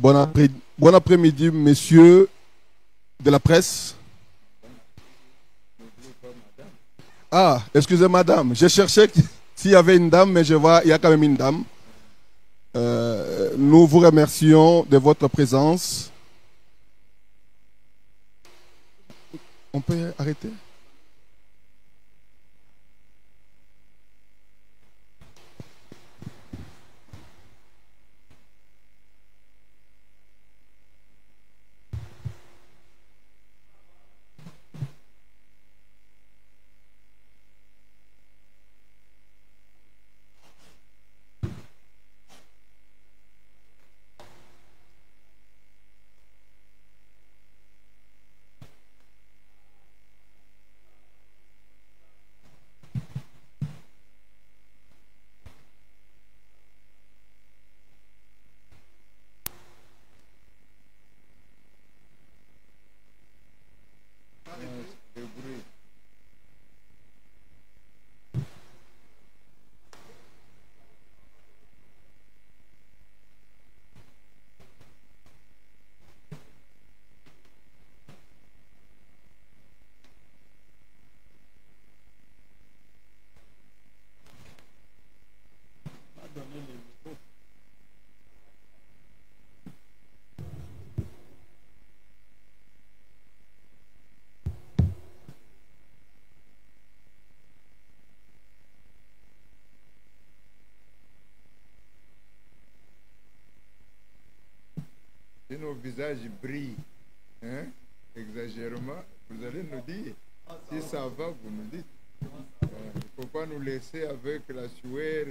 Bon après-midi, messieurs de la presse. Ah, excusez madame, je cherchais s'il y avait une dame, mais je vois il y a quand même une dame. Nous vous remercions de votre présence. On peut arrêter? Si nos visages brillent, hein, exagérément, vous allez nous dire. Si ça va, vous nous dites. Il ne faut pas nous laisser avec la sueur.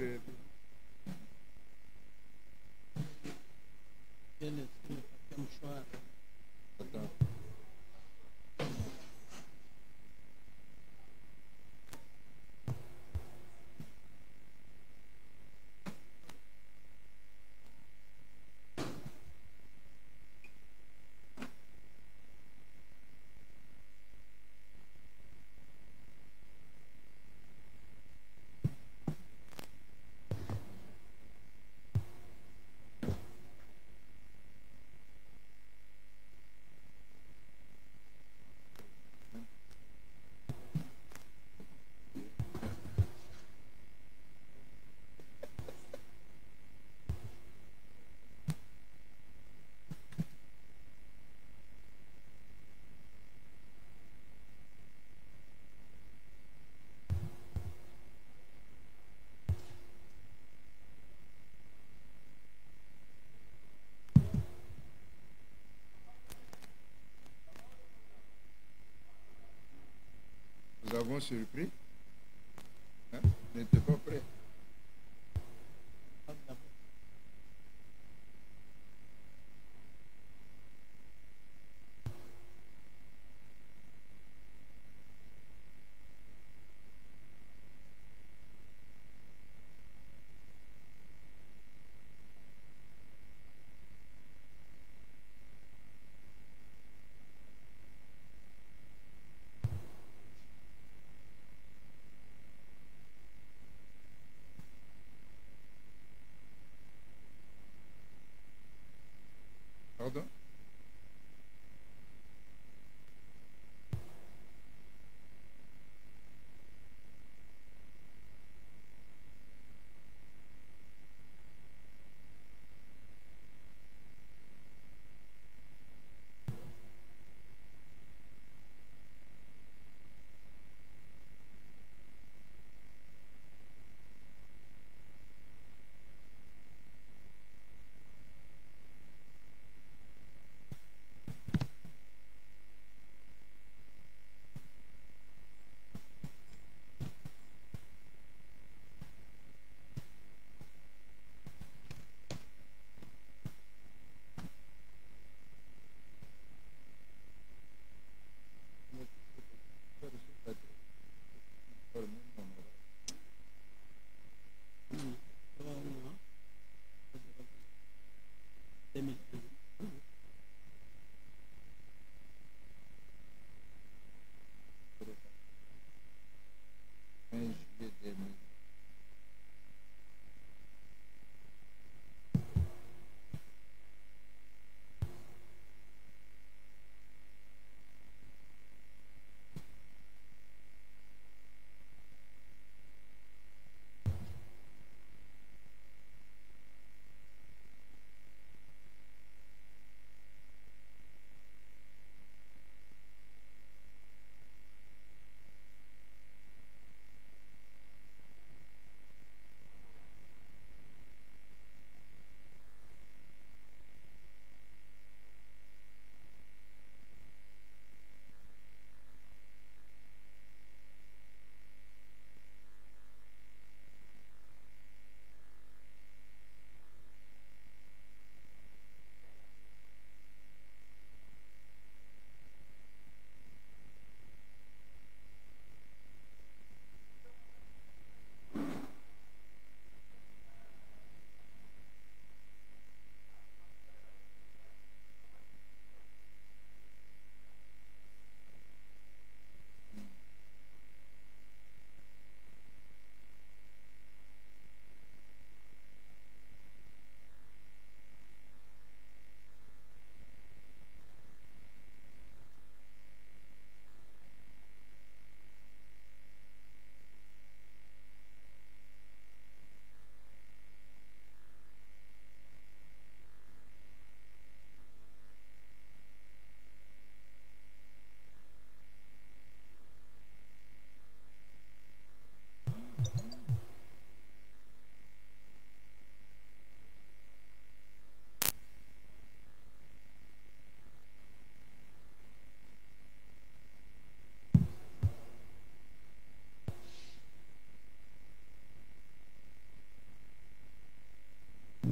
Attends. Nous avons surpris. Hein? N'était pas prêt.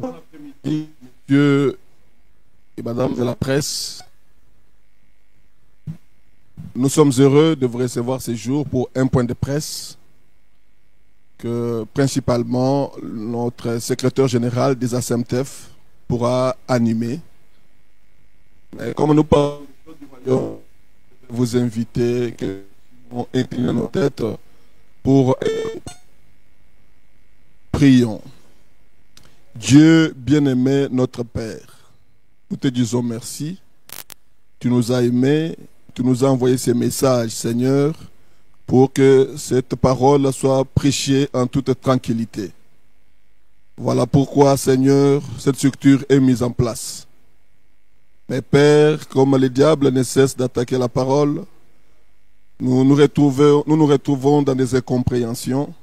Bon après-midi, messieurs et madame de la presse. Nous sommes heureux de vous recevoir ce jour pour un point de presse que principalement notre secrétaire général des ASEMTEF pourra animer. Mais comme nous parlons du royaume, vous inviter que nous inclinions nos têtes pour prions. Dieu bien-aimé, notre Père, nous te disons merci. Tu nous as aimés, tu nous as envoyé ces messages, Seigneur, pour que cette parole soit prêchée en toute tranquillité. Voilà pourquoi, Seigneur, cette structure est mise en place. Mais Père, comme le diable ne cesse d'attaquer la parole, nous nous retrouvons dans des incompréhensions.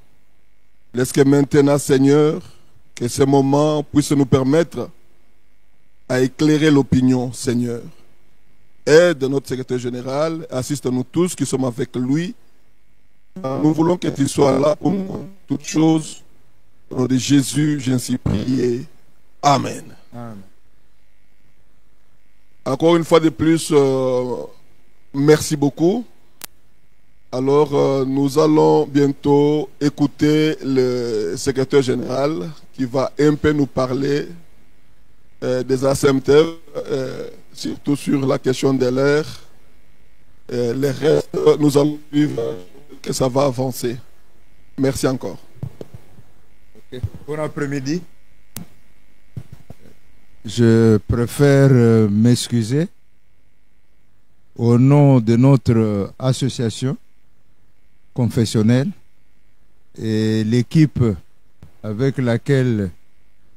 Laisse que maintenant, Seigneur, que ce moment puisse nous permettre à éclairer l'opinion, Seigneur. Aide notre secrétaire général, assiste-nous tous qui sommes avec lui. Nous voulons que tu sois là pour nous, toutes choses. Au nom de Jésus, j'ainsi prié. Amen. Amen. Encore une fois de plus, merci beaucoup. Alors, nous allons bientôt écouter le secrétaire général qui va un peu nous parler des ASEMTEF, surtout sur la question de l'air. Les restes, nous allons suivre que ça va avancer. Merci encore. Okay. Bon après-midi. Je préfère m'excuser au nom de notre association confessionnelle et l'équipe avec laquelle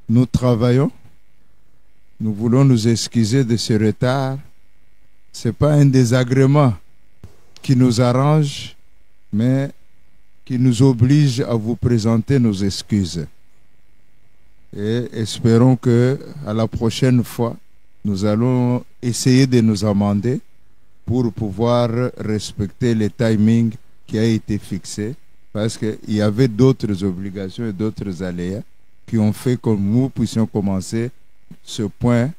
nous travaillons. Nous voulons nous excuser de ce retard. Ce n'est pas un désagrément qui nous arrange, mais qui nous oblige à vous présenter nos excuses. Et espérons que à la prochaine fois, nous allons essayer de nous amender pour pouvoir respecter le timing qui a été fixé, parce qu'il y avait d'autres obligations et d'autres aléas qui ont fait que nous puissions commencer ce point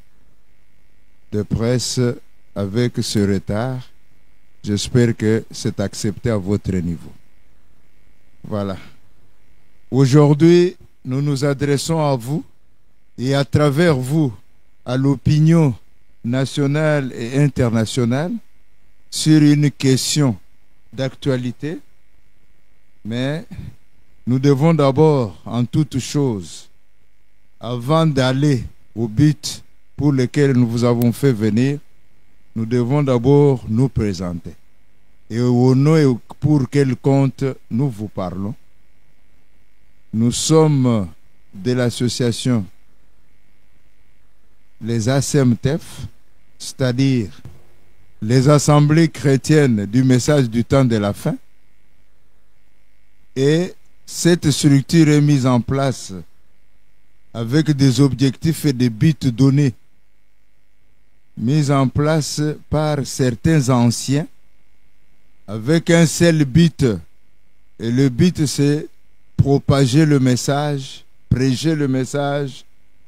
de presse avec ce retard. J'espère que c'est accepté à votre niveau. Voilà. Aujourd'hui, nous nous adressons à vous et à travers vous à l'opinion nationale et internationale sur une question d'actualité. Mais nous devons d'abord, en toute chose, avant d'aller au but pour lequel nous vous avons fait venir, nous devons d'abord nous présenter. Et au nom et pour quel compte nous vous parlons. Nous sommes de l'association les ASEMTEF, c'est-à-dire les assemblées chrétiennes du message du temps de la fin. Et cette structure est mise en place avec des objectifs et des buts donnés, mis en place par certains anciens avec un seul but. Et le but, c'est propager le message, prêcher le message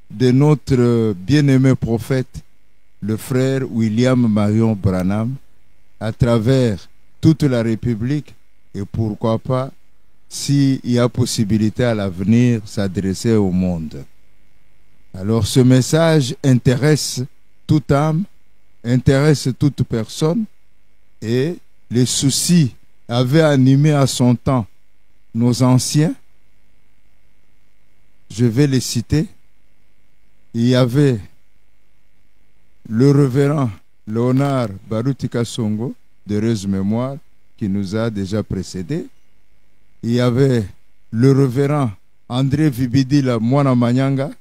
de notre bien-aimé prophète, le frère William Marion Branham, à travers toute la République et pourquoi pas, s'il y a possibilité à l'avenir, s'adresser au monde. Alors ce message intéresse toute âme, intéresse toute personne, et les soucis avaient animé à son temps nos anciens. Je vais les citer. Il y avait le révérend Léonard Barutika Songo, d'heureuse mémoire, qui nous a déjà précédés. Il y avait le révérend André Vibidila Mwana Manyanga,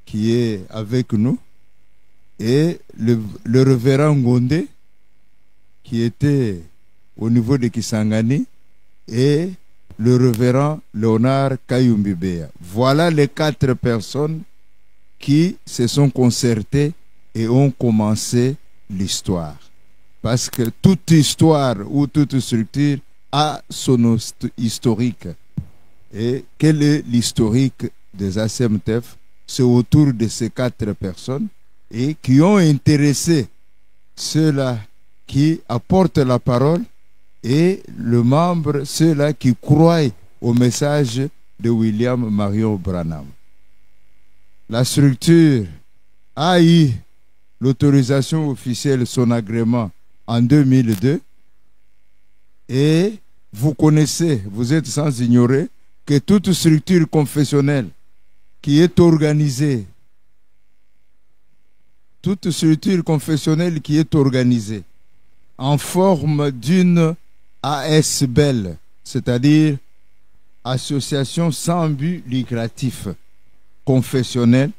qui est avec nous, et le révérend Ngonde, qui était au niveau de Kisangani, et le révérend Léonard Kayumbibea. Voilà les 4 personnes qui se sont concertées et ont commencé l'histoire. Parce que toute histoire ou toute structure a son historique. Et quel est l'historique des ASEMTEF? c'est autour de ces 4 personnes et qui ont intéressé ceux-là qui apportent la parole et le membre, ceux-là qui croient au message de William Marion Branham. La structure a eu l'autorisation officielle, son agrément en 2002 et vous connaissez, vous êtes sans ignorer que toute structure confessionnelle qui est organisée, en forme d'une ASBEL, c'est-à-dire association sans but lucratif confessionnelle,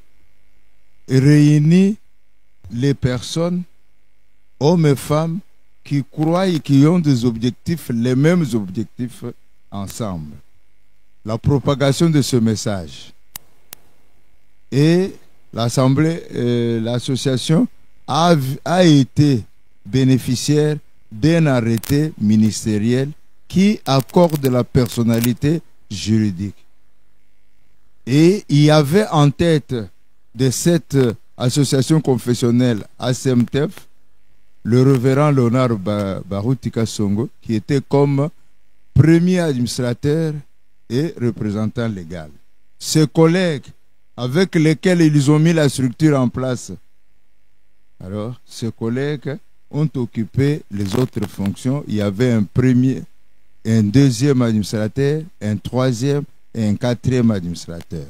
réunit les personnes, hommes et femmes, qui croient et qui ont des objectifs, les mêmes objectifs ensemble. La propagation de ce message. Et l'Assemblée, l'association a été bénéficiaire d'un arrêté ministériel qui accorde la personnalité juridique. Et il y avait en tête de cette association confessionnelle ASEMTEF le révérend Léonard Barutika Songo, qui était comme premier administrateur et représentant légal. Ses collègues avec lesquels ils ont mis la structure en place, alors ces collègues ont occupé les autres fonctions. Il y avait un premier, un deuxième administrateur, un troisième et un quatrième administrateur.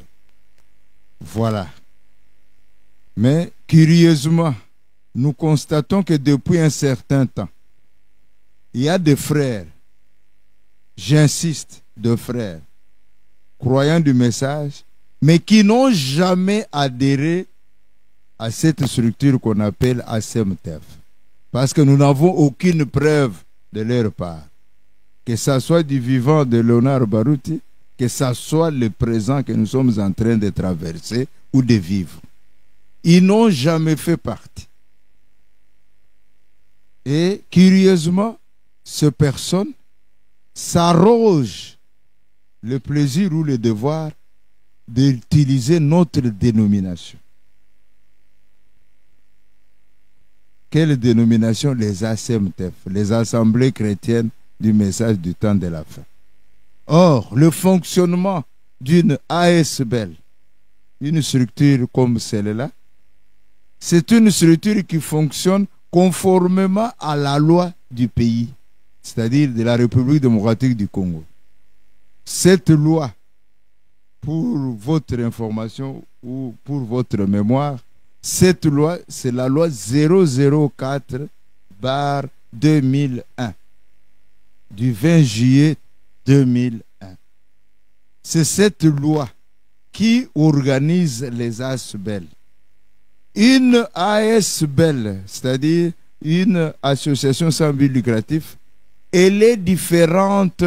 Voilà. Mais curieusement, nous constatons que depuis un certain temps, il y a des frères, j'insiste, de frères, croyants du message, mais qui n'ont jamais adhéré à cette structure qu'on appelle ASEMTEF. Parce que nous n'avons aucune preuve de leur part. Que ce soit du vivant de Léonard Baruti, que ce soit le présent que nous sommes en train de traverser ou de vivre. Ils n'ont jamais fait partie. Et curieusement, ces personnes s'arrogent le plaisir ou le devoir d'utiliser notre dénomination. Quelle dénomination? Les ASEMTEF, les Assemblées chrétiennes du message du temps de la fin. Or, le fonctionnement d'une ASBEL, une structure comme celle-là, c'est une structure qui fonctionne conformément à la loi du pays, c'est-à-dire de la République démocratique du Congo. Cette loi, pour votre information ou pour votre mémoire, cette loi, c'est la loi 004/2001 du 20 juillet 2001. C'est cette loi qui organise les ASBEL. Une ASBEL, c'est-à-dire une association sans but lucratif, elle est différente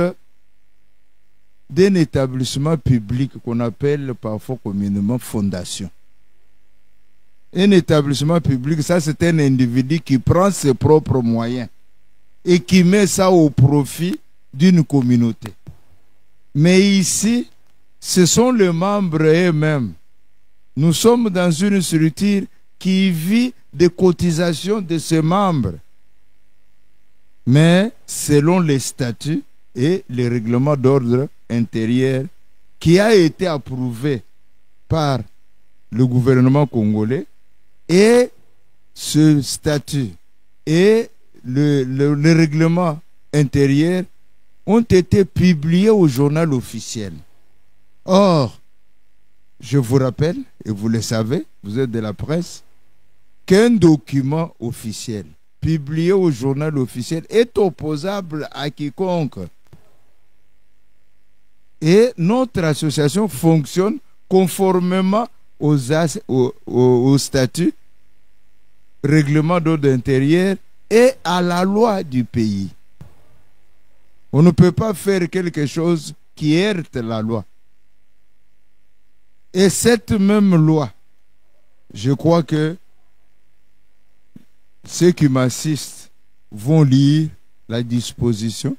d'un établissement public qu'on appelle parfois communément fondation. Un établissement public, ça c'est un individu qui prend ses propres moyens et qui met ça au profit d'une communauté. Mais ici, ce sont les membres eux-mêmes. Nous sommes dans une structure qui vit des cotisations de ses membres. Mais selon les statuts et les règlements d'ordre intérieur qui a été approuvé par le gouvernement congolais, et ce statut et le règlement intérieur ont été publiés au journal officiel. Or, je vous rappelle, et vous le savez, vous êtes de la presse, qu'un document officiel publié au journal officiel est opposable à quiconque. Et notre association fonctionne conformément aux statuts, règlement d'ordre intérieur et à la loi du pays. On ne peut pas faire quelque chose qui heurte la loi. Et cette même loi, je crois que ceux qui m'assistent vont lire la disposition.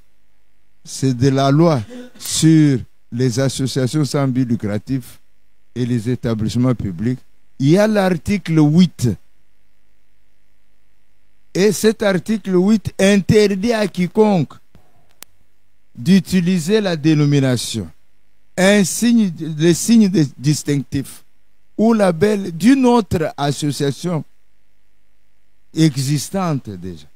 C'est de la loi sur les associations sans but lucratif et les établissements publics, il y a l'article 8. Et cet article 8 interdit à quiconque d'utiliser la dénomination, le signe distinctif ou label d'une autre association existante déjà.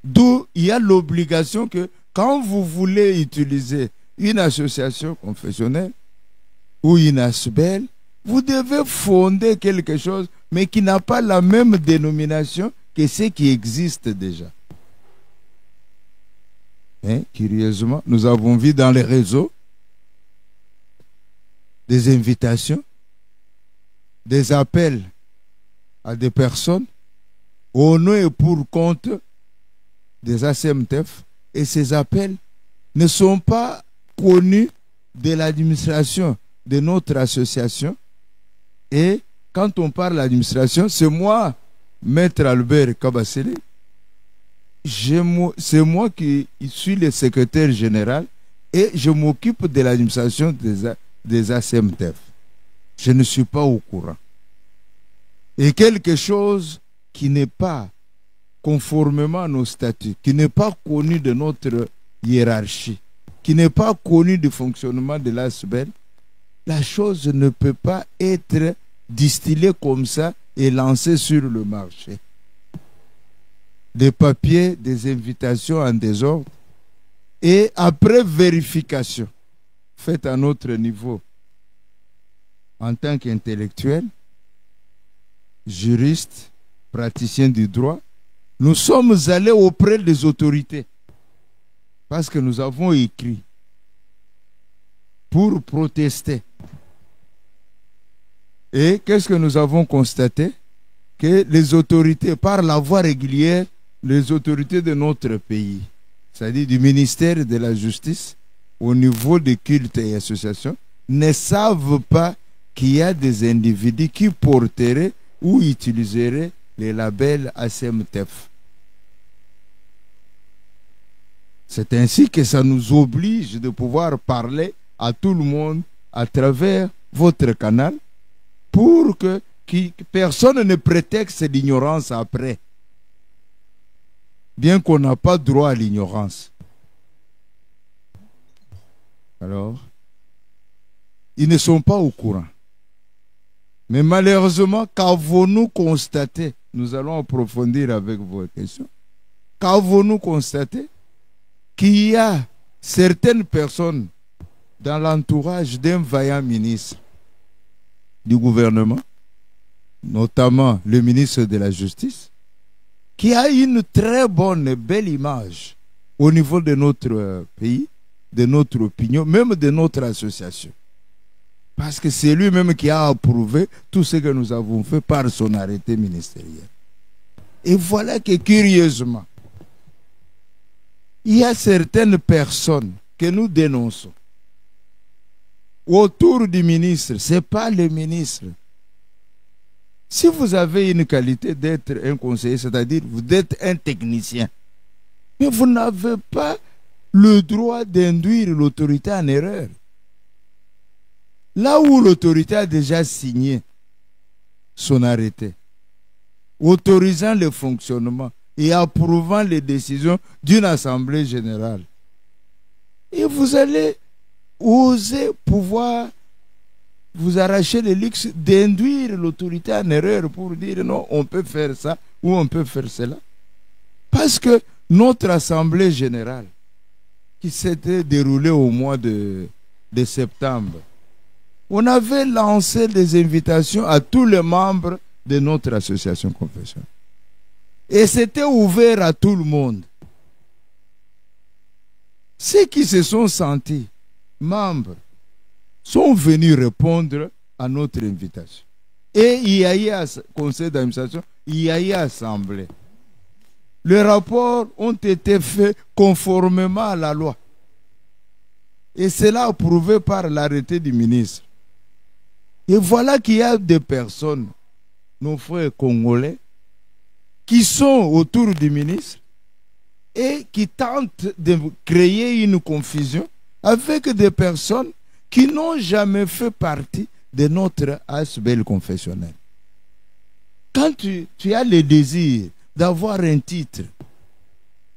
D'où il y a l'obligation que quand vous voulez utiliser une association confessionnelle ou une ASBEL, vous devez fonder quelque chose, mais qui n'a pas la même dénomination que ce qui existe déjà. Hein, curieusement, nous avons vu dans les réseaux des invitations, des appels à des personnes au nom et pour compte des ACMTF, et ces appels ne sont pas connus de l'administration de notre association. Et quand on parle d'administration, c'est moi, Maître Albert Kabasele, c'est moi qui suis le secrétaire général et je m'occupe de l'administration des ACMTF. Je ne suis pas au courant. Et quelque chose qui n'est pas conformément à nos statuts, qui n'est pas connu de notre hiérarchie, qui n'est pas connu du fonctionnement de l'ASBEL, la chose ne peut pas être distillée comme ça et lancée sur le marché. Des papiers, des invitations en désordre, et après vérification faite à notre niveau, en tant qu'intellectuel, juriste, praticien du droit, nous sommes allés auprès des autorités parce que nous avons écrit pour protester. Et qu'est-ce que nous avons constaté? Que les autorités, par la voie régulière, les autorités de notre pays, c'est-à-dire du ministère de la Justice, au niveau des cultes et associations, ne savent pas qu'il y a des individus qui porteraient ou utiliseraient les labels ACMTF. C'est ainsi que ça nous oblige de pouvoir parler à tout le monde à travers votre canal pour que personne ne prétexte l'ignorance après. Bien qu'on n'a pas droit à l'ignorance. Alors, ils ne sont pas au courant. Mais malheureusement, qu'avons-nous constaté? Nous allons approfondir avec vos questions. Qu'avons-nous constaté? Qu'il y a certaines personnes dans l'entourage d'un vaillant ministre du gouvernement, notamment le ministre de la Justice, qui a une très bonne, belle image au niveau de notre pays, de notre opinion, même de notre association. Parce que c'est lui-même qui a approuvé tout ce que nous avons fait par son arrêté ministériel. Et voilà que curieusement, il y a certaines personnes que nous dénonçons autour du ministre. Ce n'est pas le ministre. Si vous avez une qualité d'être un conseiller, c'est-à-dire vous êtes un technicien, mais vous n'avez pas le droit d'induire l'autorité en erreur. Là où l'autorité a déjà signé son arrêté, autorisant le fonctionnement et approuvant les décisions d'une assemblée générale, et vous allez oser pouvoir vous arracher le luxe d'induire l'autorité en erreur pour dire non, on peut faire ça ou on peut faire cela. Parce que notre assemblée générale, qui s'était déroulée au mois de septembre, on avait lancé des invitations à tous les membres de notre association confessionnelle. Et c'était ouvert à tout le monde. Ceux qui se sont sentis membres sont venus répondre à notre invitation. Et il y a eu conseil d'administration, il y a eu assemblée. Les rapports ont été faits conformément à la loi. Et cela approuvé par l'arrêté du ministre. Et voilà qu'il y a des personnes, nos frères congolais, qui sont autour du ministre et qui tentent de créer une confusion avec des personnes qui n'ont jamais fait partie de notre ASBL confessionnel. Quand tu as le désir d'avoir un titre,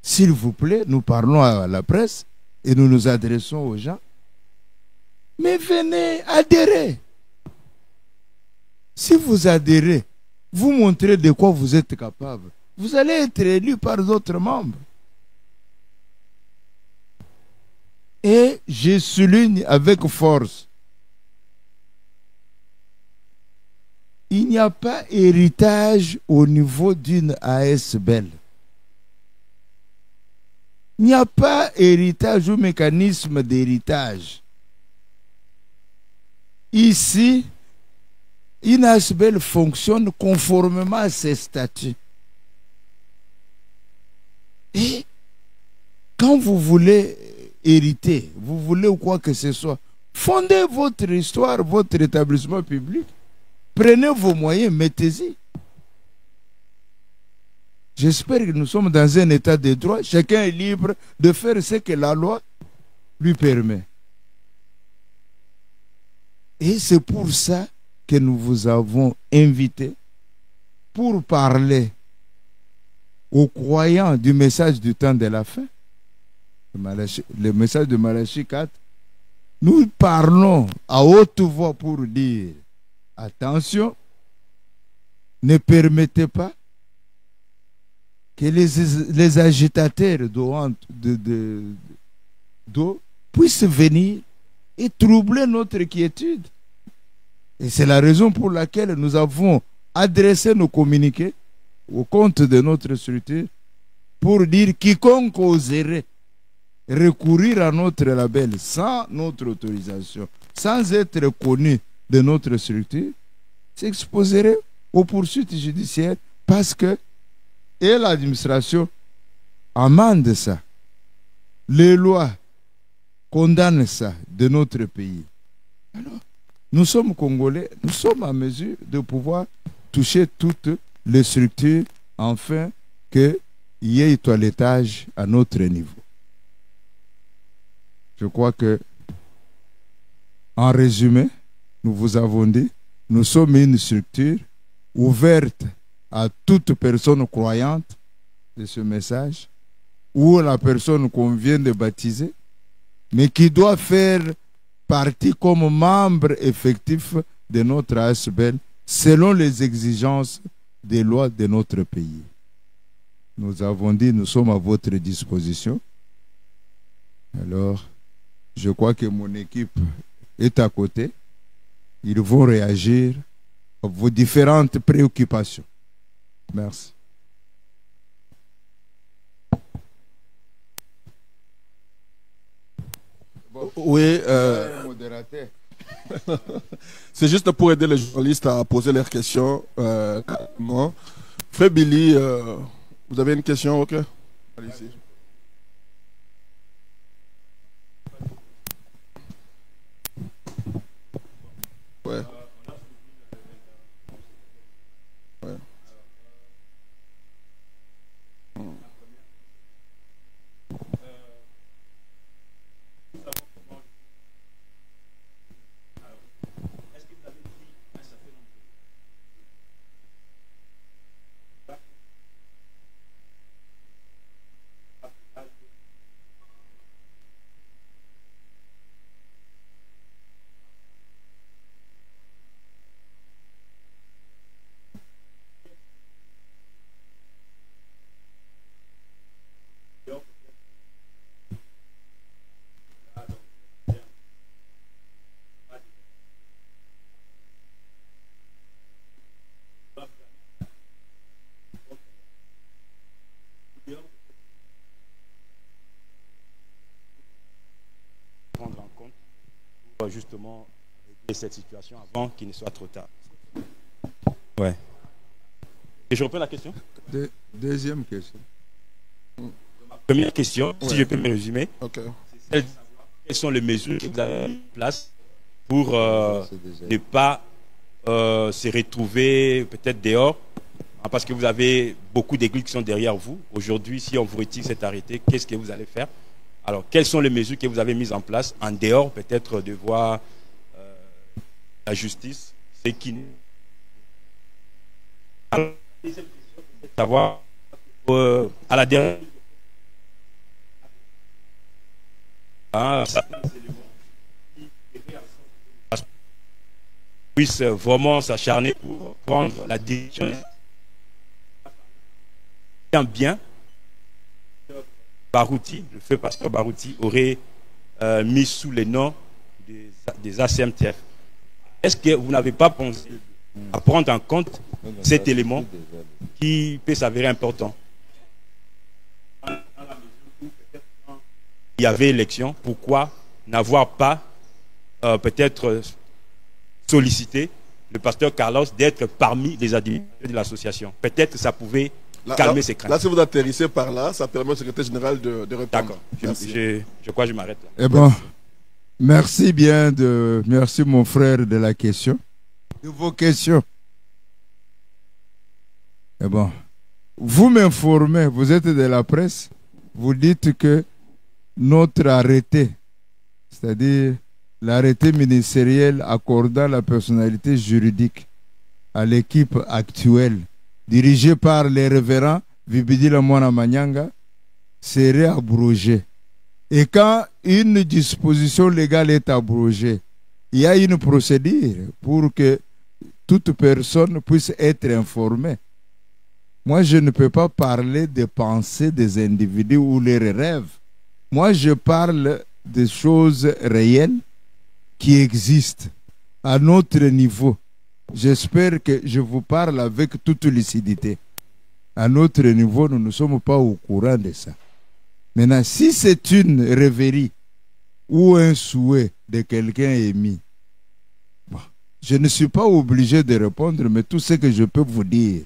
s'il vous plaît, nous parlons à la presse et nous nous adressons aux gens. Mais venez adhérer. Si vous adhérez, vous montrez de quoi vous êtes capable. Vous allez être élu par d'autres membres. Et je souligne avec force, il n'y a pas héritage au niveau d'une ASBL. Il n'y a pas héritage ou mécanisme d'héritage. Ici, une ASBL fonctionne conformément à ses statuts. Et quand vous voulez hériter, vous voulez ou quoi que ce soit, fondez votre histoire, votre établissement public. Prenez vos moyens, mettez-y. J'espère que nous sommes dans un état de droit. Chacun est libre de faire ce que la loi lui permet. Et c'est pour ça que nous vous avons invité pour parler aux croyants du message du temps de la fin. Le message de Malachie 4. Nous parlons à haute voix pour dire attention, ne permettez pas que les agitateurs d'eau puissent venir et troubler notre quiétude. Et c'est la raison pour laquelle nous avons adressé nos communiqués au compte de notre structure pour dire quiconque oserait recourir à notre label sans notre autorisation, sans être connu de notre structure, s'exposerait aux poursuites judiciaires parce que et l'administration amende ça. Les lois condamnent ça de notre pays. Alors, nous sommes Congolais, nous sommes en mesure de pouvoir toucher toutes les structures afin qu'il y ait toilettage à notre niveau. Je crois que, en résumé, nous vous avons dit, nous sommes une structure ouverte à toute personne croyante de ce message, ou la personne qu'on vient de baptiser, mais qui doit faire partie comme membre effectif de notre ASBL selon les exigences des lois de notre pays. Nous avons dit, nous sommes à votre disposition. Alors, je crois que mon équipe est à côté. Ils vont réagir à vos différentes préoccupations. Merci. Oui, c'est juste pour aider les journalistes à poser leurs questions. Frère Billy, vous avez une question? Ok. Allez-y. Ouais. Ouais. Prendre en compte pour justement régler cette situation avant qu'il ne soit trop tard. Ouais. Et je reprends la question. Deuxième question. Première question, si je peux me résumer. Okay. C'est celle de savoir quelles sont les mesures que vous avez mises en place pour ne pas se retrouver peut-être dehors, parce que vous avez beaucoup d'églises qui sont derrière vous. Aujourd'hui, si on vous retire cet arrêté, qu'est-ce que vous allez faire? Alors, quelles sont les mesures que vous avez mises en place en dehors, peut-être de voir la justice, c'est qui savoir à la dernière puisse vraiment s'acharner pour prendre la décision bien. Barouti, le feu pasteur Barouti aurait mis sous les noms des ACMTF. Est-ce que vous n'avez pas pensé à prendre en compte cet élément qui peut s'avérer important? Il y avait élection, pourquoi n'avoir pas peut-être sollicité le pasteur Carlos d'être parmi les administrateurs de l'association? Peut-être que ça pouvait calmer ses craintes. Là, si vous atterrissez par là, ça permet au secrétaire général de répondre. D'accord, je crois que je m'arrête là. Eh bon, merci bien merci mon frère de la question, de vos questions. Eh bon, vous m'informez, vous êtes de la presse, vous dites que notre arrêté, c'est-à-dire l'arrêté ministériel accordant la personnalité juridique à l'équipe actuelle, dirigée par les révérends Vibidila Mwana Manyanga, serait abrogé. Et quand une disposition légale est abrogée, il y a une procédure pour que toute personne puisse être informée. Moi, je ne peux pas parler des pensées des individus ou leurs rêves. Moi, je parle des choses réelles qui existent à notre niveau. J'espère que je vous parle avec toute lucidité. À notre niveau, nous ne sommes pas au courant de ça. Maintenant, si c'est une rêverie ou un souhait de quelqu'un émis, bon, je ne suis pas obligé de répondre, mais tout ce que je peux vous dire,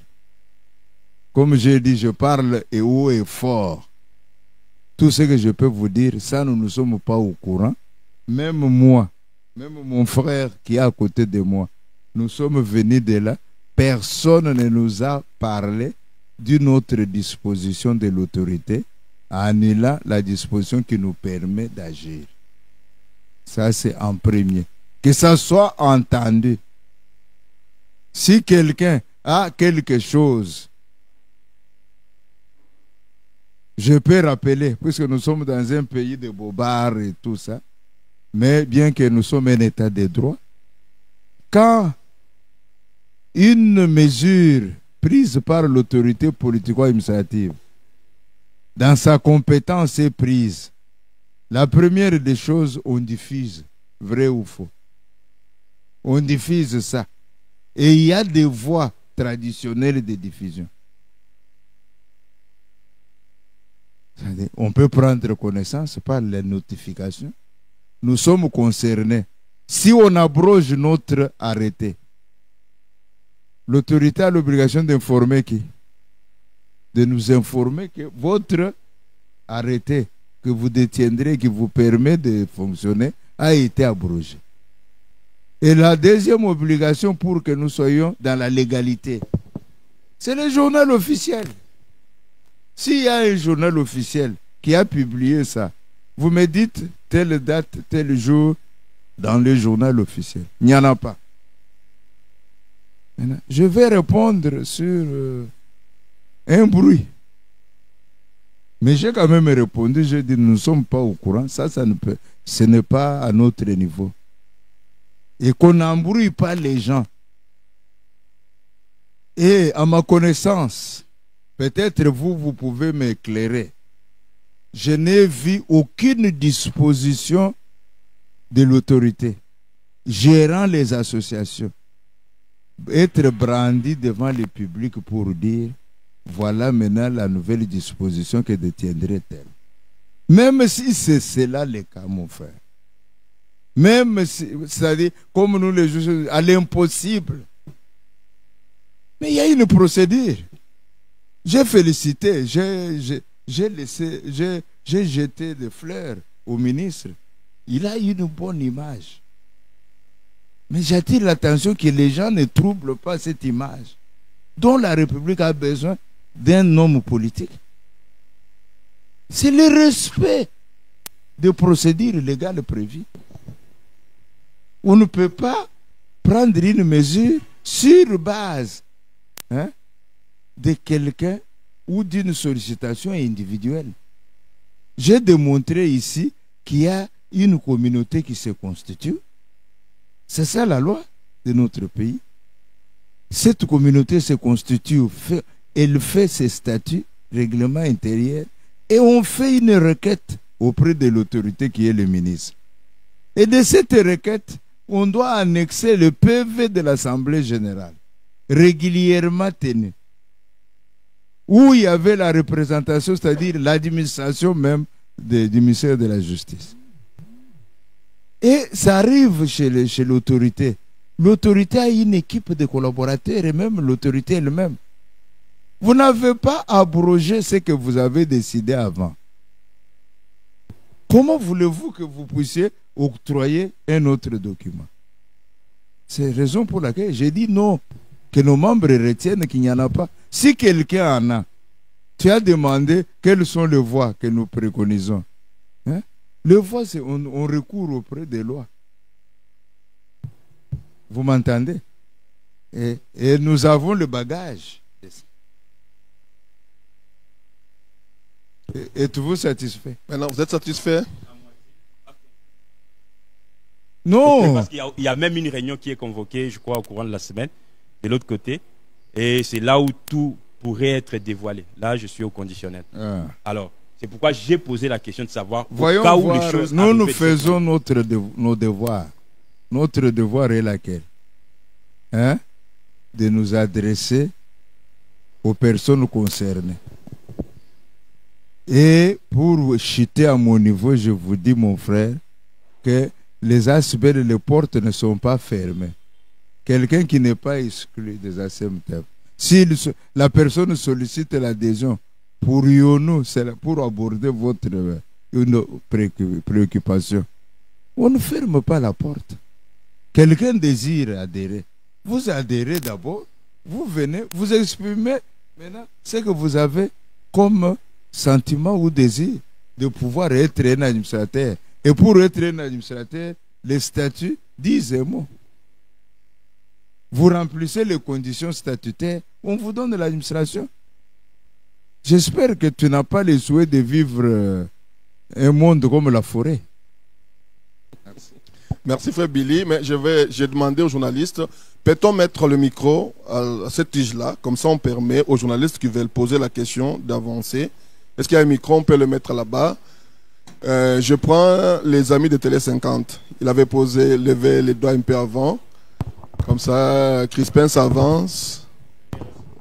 comme j'ai dit, je parle et haut et fort. Tout ce que je peux vous dire, ça, nous ne sommes pas au courant. Même moi, même mon frère qui est à côté de moi, nous sommes venus de là. Personne ne nous a parlé d'une autre disposition de l'autorité annulant la disposition qui nous permet d'agir. Ça, c'est en premier. Que ça soit entendu. Si quelqu'un a quelque chose, je peux rappeler, puisque nous sommes dans un pays de bobards et tout ça, mais bien que nous sommes un état de droit, quand une mesure prise par l'autorité politico-administrative dans sa compétence est prise, la première des choses, on diffuse, vrai ou faux. On diffuse ça. Et il y a des voies traditionnelles de diffusion. On peut prendre connaissance par les notifications. Nous sommes concernés. Si on abroge notre arrêté, l'autorité a l'obligation d'informer qui? De nous informer que votre arrêté que vous détiendrez, qui vous permet de fonctionner, a été abrogé. Et la deuxième obligation pour que nous soyons dans la légalité, c'est le journal officiel. S'il y a un journal officiel qui a publié ça, vous me dites telle date, tel jour dans le journal officiel. Il n'y en a pas. Maintenant, je vais répondre sur un bruit. Mais j'ai quand même répondu, je dis nous ne sommes pas au courant. Ça ne peut, ce n'est pas à notre niveau. Et qu'on n'embrouille pas les gens. Et à ma connaissance, peut-être vous pouvez m'éclairer. Je n'ai vu aucune disposition de l'autorité gérant les associations être brandie devant le public pour dire voilà maintenant la nouvelle disposition que détiendrait tel. Même si c'est cela le cas, mon frère. Même si, c'est-à-dire, comme nous les juges, à l'impossible. Mais il y a une procédure. J'ai félicité, j'ai jeté des fleurs au ministre. Il a une bonne image. Mais j'attire l'attention que les gens ne troublent pas cette image dont la République a besoin d'un homme politique. C'est le respect des procédures légales prévues. On ne peut pas prendre une mesure sur base de quelqu'un ou d'une sollicitation individuelle. J'ai démontré ici qu'il y a une communauté qui se constitue. C'est ça la loi de notre pays. Cette communauté se constitue, elle fait ses statuts, règlements intérieurs, et on fait une requête auprès de l'autorité qui est le ministre. Et de cette requête, on doit annexer le PV de l'Assemblée générale, régulièrement tenu, où il y avait la représentation, c'est-à-dire l'administration même du ministère de la Justice. Et ça arrive chez l'autorité. L'autorité a une équipe de collaborateurs et même l'autorité elle-même. Vous n'avez pas abrogé ce que vous avez décidé avant. Comment voulez-vous que vous puissiez octroyer un autre document? C'est la raison pour laquelle j'ai dit non, que nos membres retiennent qu'il n'y en a pas. Si quelqu'un en a, tu as demandé quelles sont les voies que nous préconisons. Les voies, c'est on recourt auprès des lois. Vous m'entendez? Et nous avons le bagage. Êtes-vous satisfait? Maintenant, vous êtes satisfait? Non. Parce qu'il y a même une réunion qui est convoquée, je crois, au courant de la semaine, de l'autre côté. Et c'est là où tout pourrait être dévoilé. Là, je suis au conditionnel. Alors, c'est pourquoi j'ai posé la question de savoir voyons au cas où voir, les choses nous faisons nos devoirs. Notre devoir est laquelle? De nous adresser aux personnes concernées. Et pour chuter à mon niveau, je vous dis, mon frère, que les aspects de les portes ne sont pas fermées. Quelqu'un qui n'est pas exclu des ACMTF, si la personne sollicite l'adhésion, pourrions-nous, pour aborder votre une préoccupation, on ne ferme pas la porte. Quelqu'un désire adhérer. Vous adhérez d'abord, vous venez, vous exprimez maintenant ce que vous avez comme sentiment ou désir de pouvoir être un administrateur. Et pour être un administrateur, les statuts disent un mot. Vous remplissez les conditions statutaires, on vous donne l'administration. J'espère que tu n'as pas le souhait de vivre un monde comme la forêt. Merci frère Billy, mais j'ai demandé aux journalistes, peut-on mettre le micro à cette tige-là, comme ça on permet aux journalistes qui veulent poser la question d'avancer. Est-ce qu'il y a un micro, on peut le mettre là-bas. Je prends les amis de Télé 50. Il avait levé les doigts un peu avant. Comme ça, Crispin s'avance.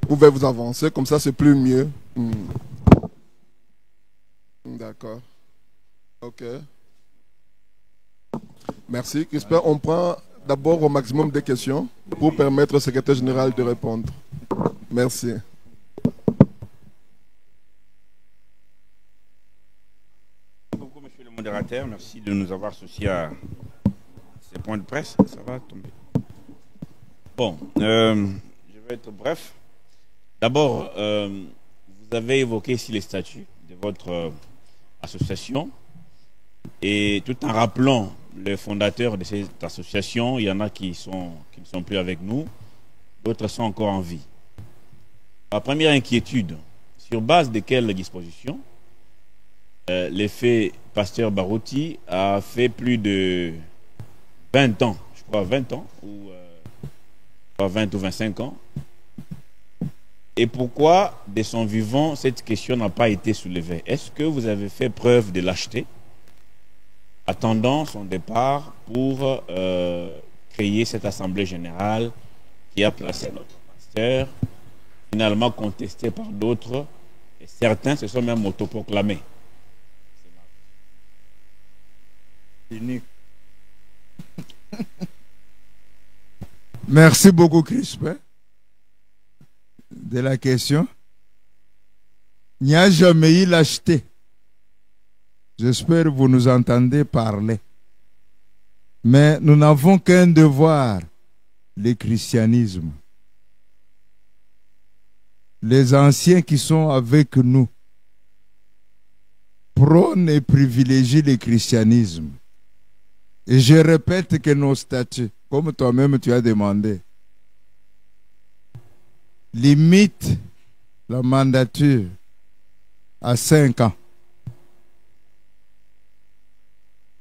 Vous pouvez vous avancer, comme ça c'est plus mieux. D'accord. Ok. Merci. Crispin, on prend d'abord au maximum de questions pour permettre au secrétaire général de répondre. Merci. Modérateur, merci de nous avoir associés à ces points de presse. Ça va tomber. Bon, je vais être bref. D'abord, vous avez évoqué ici les statuts de votre association et tout en rappelant les fondateurs de cette association, il y en a qui ne sont plus avec nous, d'autres sont encore en vie. La première inquiétude, sur base de quelles dispositions l'effet Pasteur Barouti a fait plus de 20 ans, je crois 20 ans, ou 20 ou 25 ans. Et pourquoi, de son vivant, cette question n'a pas été soulevée? Est-ce que vous avez fait preuve de lâcheté, attendant son départ pour créer cette assemblée générale qui a placé notre pasteur, finalement contesté par d'autres, et certains se sont même autoproclamés? Merci beaucoup, Crispin, de la question. Il n'y a jamais eu lâcheté. J'espère que vous nous entendez parler. Mais nous n'avons qu'un devoir, le christianisme. Les anciens qui sont avec nous prônent et privilégient le christianisme. Et je répète que nos statuts, comme toi-même tu as demandé, limitent la mandature à 5 ans.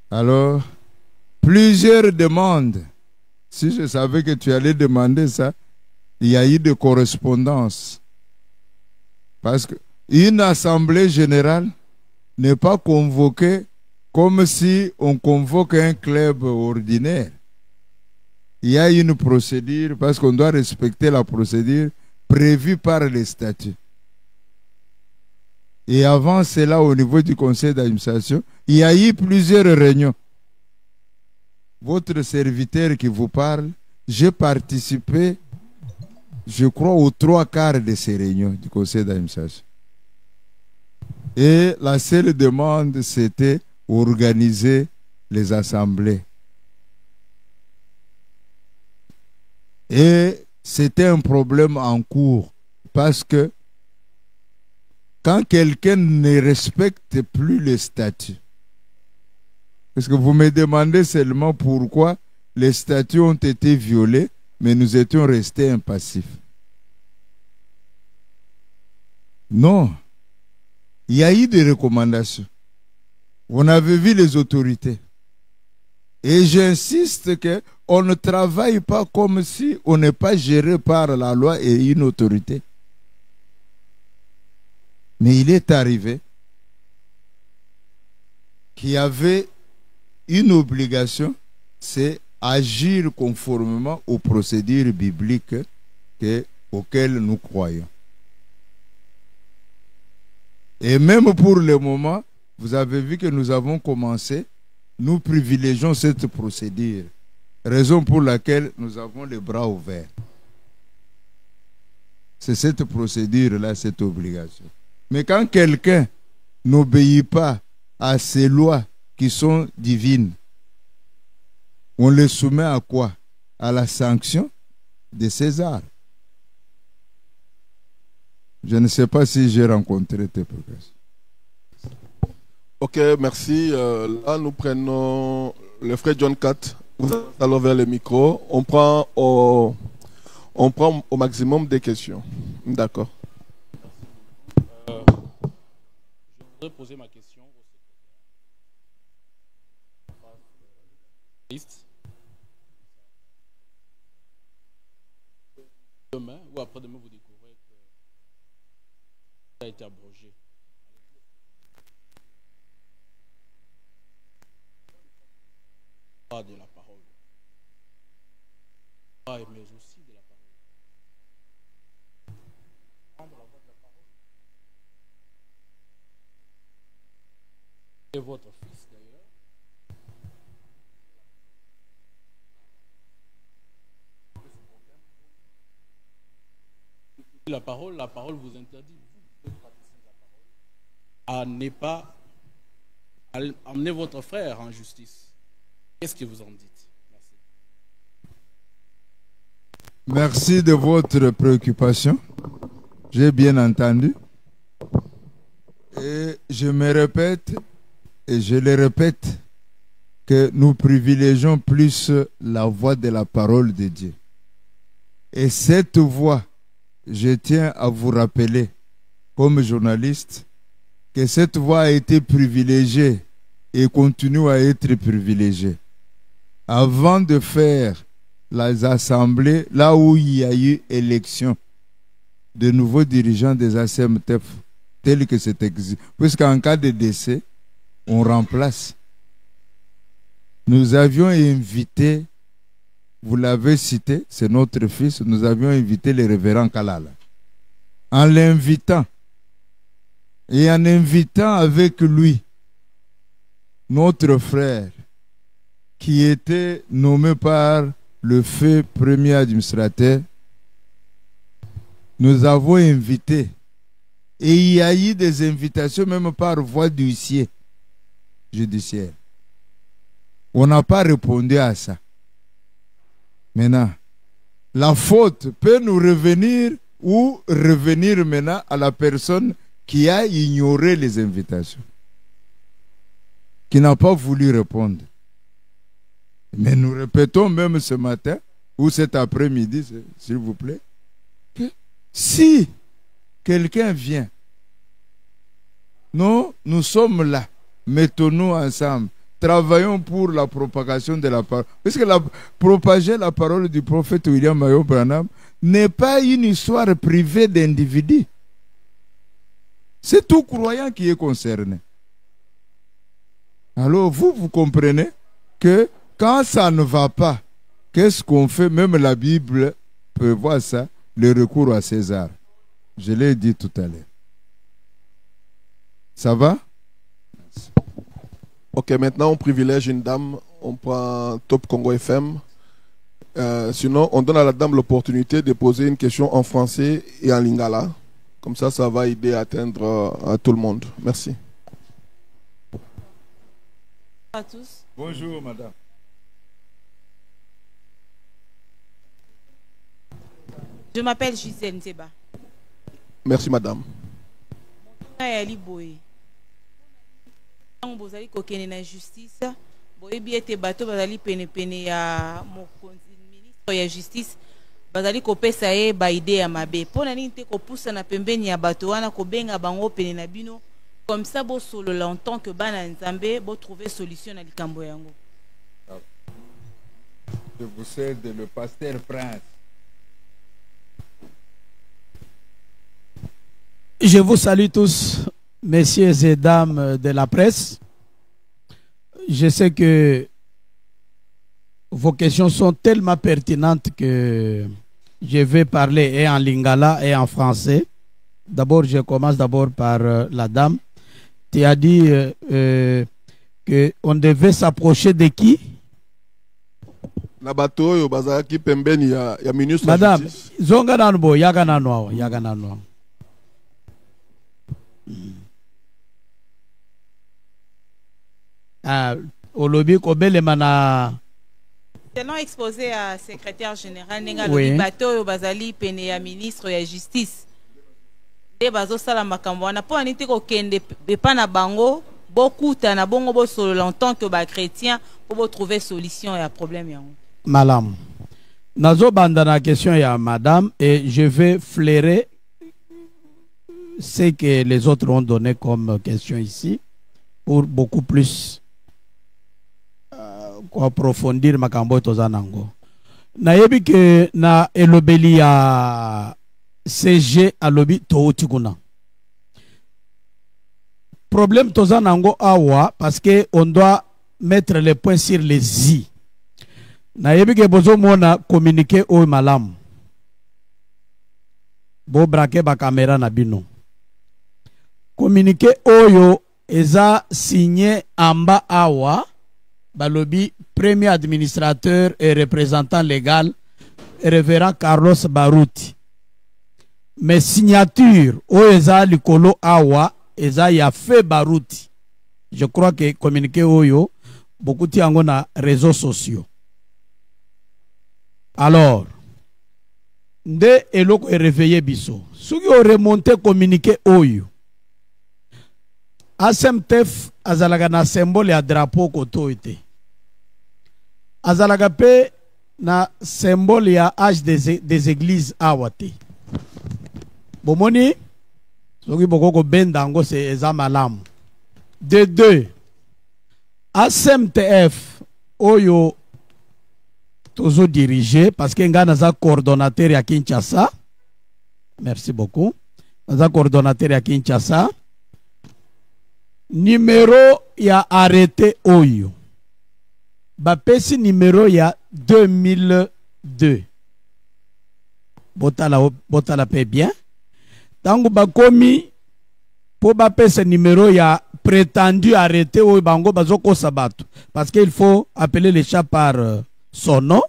Alors, plusieurs demandes. Si je savais que tu allais demander ça, il y a eu des correspondances. Parce qu'une assemblée générale n'est pas convoquée comme si on convoque un club ordinaire. Il y a une procédure, parce qu'on doit respecter la procédure prévue par les statuts. Et avant cela, au niveau du conseil d'administration, il y a eu plusieurs réunions. Votre serviteur qui vous parle, j'ai participé, je crois, aux 3/4 de ces réunions du conseil d'administration. Et la seule demande, c'était organiser les assemblées. Et c'était un problème en cours, parce que quand quelqu'un ne respecte plus les statuts, parce que vous me demandez seulement pourquoi les statuts ont été violés, mais nous étions restés impassifs. Non. Il y a eu des recommandations. On avait vu les autorités. Et j'insiste qu'on ne travaille pas comme si on n'est pas géré par la loi et une autorité. Mais il est arrivé qu'il y avait une obligation, c'est agir conformément aux procédures bibliques auxquelles nous croyons. Et même pour le moment, vous avez vu que nous avons commencé, nous privilégions cette procédure, raison pour laquelle nous avons les bras ouverts. C'est cette procédure-là, cette obligation. Mais quand quelqu'un n'obéit pas à ces lois qui sont divines, on les soumet à quoi? À la sanction de César. Je ne sais pas si j'ai rencontré tes progrès. Ok, merci. Là, nous prenons le frère John 4. Vous allez vers le micro. On prend au maximum des questions. D'accord. Je voudrais poser ma question au secrétaire. Demain ou après-demain, vous découvrez que ça a été abrogé. Pas de la parole. Pas mais aussi de la parole. Prendre la voix de la parole. Et votre fils d'ailleurs. La parole vous interdit, vous pratiquez la parole, à ne pas amener votre frère en justice. Qu'est-ce que vous en dites? Merci. Merci de votre préoccupation. J'ai bien entendu. Et je me répète, et je le répète, que nous privilégions plus la voix de la parole de Dieu. Et cette voix, je tiens à vous rappeler, comme journaliste, que cette voix a été privilégiée et continue à être privilégiée. Avant de faire les assemblées, là où il y a eu élection de nouveaux dirigeants des ACMTF, tel que c'est exigé, puisqu'en cas de décès, on remplace. Nous avions invité, vous l'avez cité, c'est notre fils, nous avions invité le révérend Kalala. En l'invitant, et en invitant avec lui notre frère, qui était nommé par le feu premier administrateur, nous avons invité. Et il y a eu des invitations même par voie d'huissier judiciaire. On n'a pas répondu à ça. Maintenant, la faute peut nous revenir ou revenir maintenant à la personne qui a ignoré les invitations, qui n'a pas voulu répondre. Mais nous répétons même ce matin ou cet après-midi, s'il vous plaît, que si quelqu'un vient, nous sommes là, mettons-nous ensemble, travaillons pour la propagation de la parole. Parce que propager la parole du prophète William Mayo Branham n'est pas une histoire privée d'individus. C'est tout croyant qui est concerné. Alors vous comprenez que quand ça ne va pas, qu'est-ce qu'on fait? Même la Bible prévoit ça, le recours à César. Je l'ai dit tout à l'heure. Ça va? Merci. Ok, maintenant on privilège une dame, on prend Top Congo FM. Sinon, on donne à la dame l'opportunité de poser une question en français et en lingala. Comme ça, ça va aider à atteindre à tout le monde. Merci. Bonjour à tous. Bonjour, madame. Je m'appelle Gisèle Nteba. Merci, madame. Vous allez kokene na justice. Boyebi ete bato bazali pene pene ya ministre ya justice. Bazali kopesa ye ba idée ya mabe. Pona nini te kopusa na pembeni ya bato wana kobenga bango pene na bino. Comme ça bo solo longtemps que bana nzambe bo trouver solution na likambo yango. Je vous cède le pasteur Prince. Je vous salue tous, messieurs et dames de la presse. Je sais que vos questions sont tellement pertinentes que je vais parler et en lingala et en français. D'abord, je commence d'abord par la dame. Tu as dit qu'on devait s'approcher de qui? Madame, Zongananbo, Yagananoa, Yagananoa. Au lobby, Selon exposé à secrétaire général, oui. le bateau bazali pene ya ministre ya justice. De bazo sala makambo na po anite ko kende bepa na bango beaucoup na bongo bo solo longtemps que ba chrétien pour trouver solution à problème yango. Madame, nazo banda na question ya madame et je vais flairer ce que les autres ont donné comme question ici pour beaucoup plus approfondir makambo tozanango. Nayebi ke na elobeli ya CG alobi toutikuna. Problème tozanango awa parce que on doit mettre les points sur les i. Nayebi ke bozo mona communiquer o malam. Bo braquer ba caméra na bino. Communiqué oyo eza signé amba awa balobi premier administrateur et représentant légal révérend Carlos Baruti. Mais signature oyo eza likolo awa eza ya fait Baruti. Je crois que communiqué oyo beaucoup tiango na réseaux sociaux. Alors nde eloko e réveillé biso. Soki o remonté communiqué oyo ASMTF azalaga na symbole ya drapeau koto ete. Azalaga pe na symbole ya âge des églises awate. Bomoni soki bokoko bendango se eza malamu. De deux, ASMTF oyo tozo dirigé parce que nga naza coordonnateur ya Kinshasa. Merci beaucoup. Naza coordonnateur ya Kinshasa. Numéro ya arrêté oyo bapesi numéro ya 2002 botala pe bien tango bakomi po bapesa numéro ya prétendu arrêté oyo bango bazokosa bato parce qu'il faut appeler les chats par son nom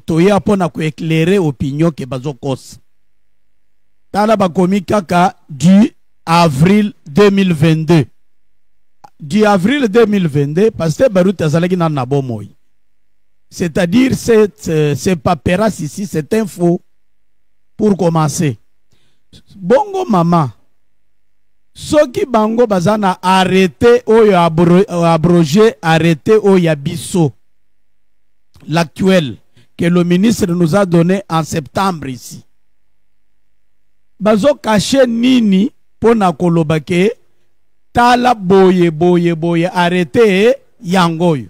toya pona ko éclairer opinion ke bazokosa tala bakomi kaka du avril 2022. Du avril 2022, Pasteur Baruti azalaki na nabomoy. C'est-à-dire, c'est paperasse ici, c'est info pour commencer. Bongo maman, soki bango bazana arrêté oyo abrogé arrêté oyo biso. l'actuel, que le ministre nous a donné en septembre ici. Bazo caché nini pona kolobake tala boye arrêté yangoyo.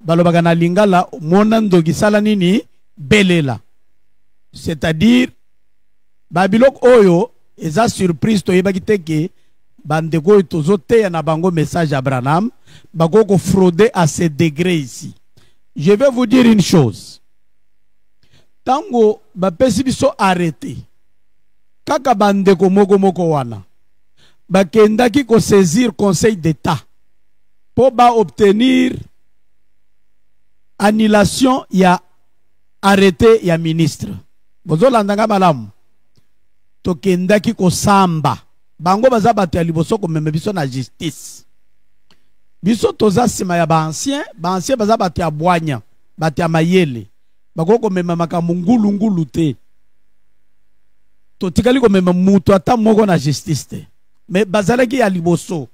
Balobaka na lingala monando gisala nini belela. C'est-à-dire Babilok oyo eza surprise to yebaki teke bandeko tozote na bango message à Branham bako frauder à ce degré ici. Je vais vous dire une chose. Tango bapesi biso arrêté. Kaka bandeko moko wana. Bakendaki ko saisir Conseil d'État pour obtenir annulation ya arrêté ya ministre. Bozo landanga malamu. Tokendaki ko samba. Bango baza bato ya liboso ko meme biso na justice. Biso toza sima ya ba ancien baza bato ya bwanya, bato ya mayele. Bako ko meme makambo ngulu te. Totikali ko meme mutu ata moko na justice te. Mais bazalaki ya liboso.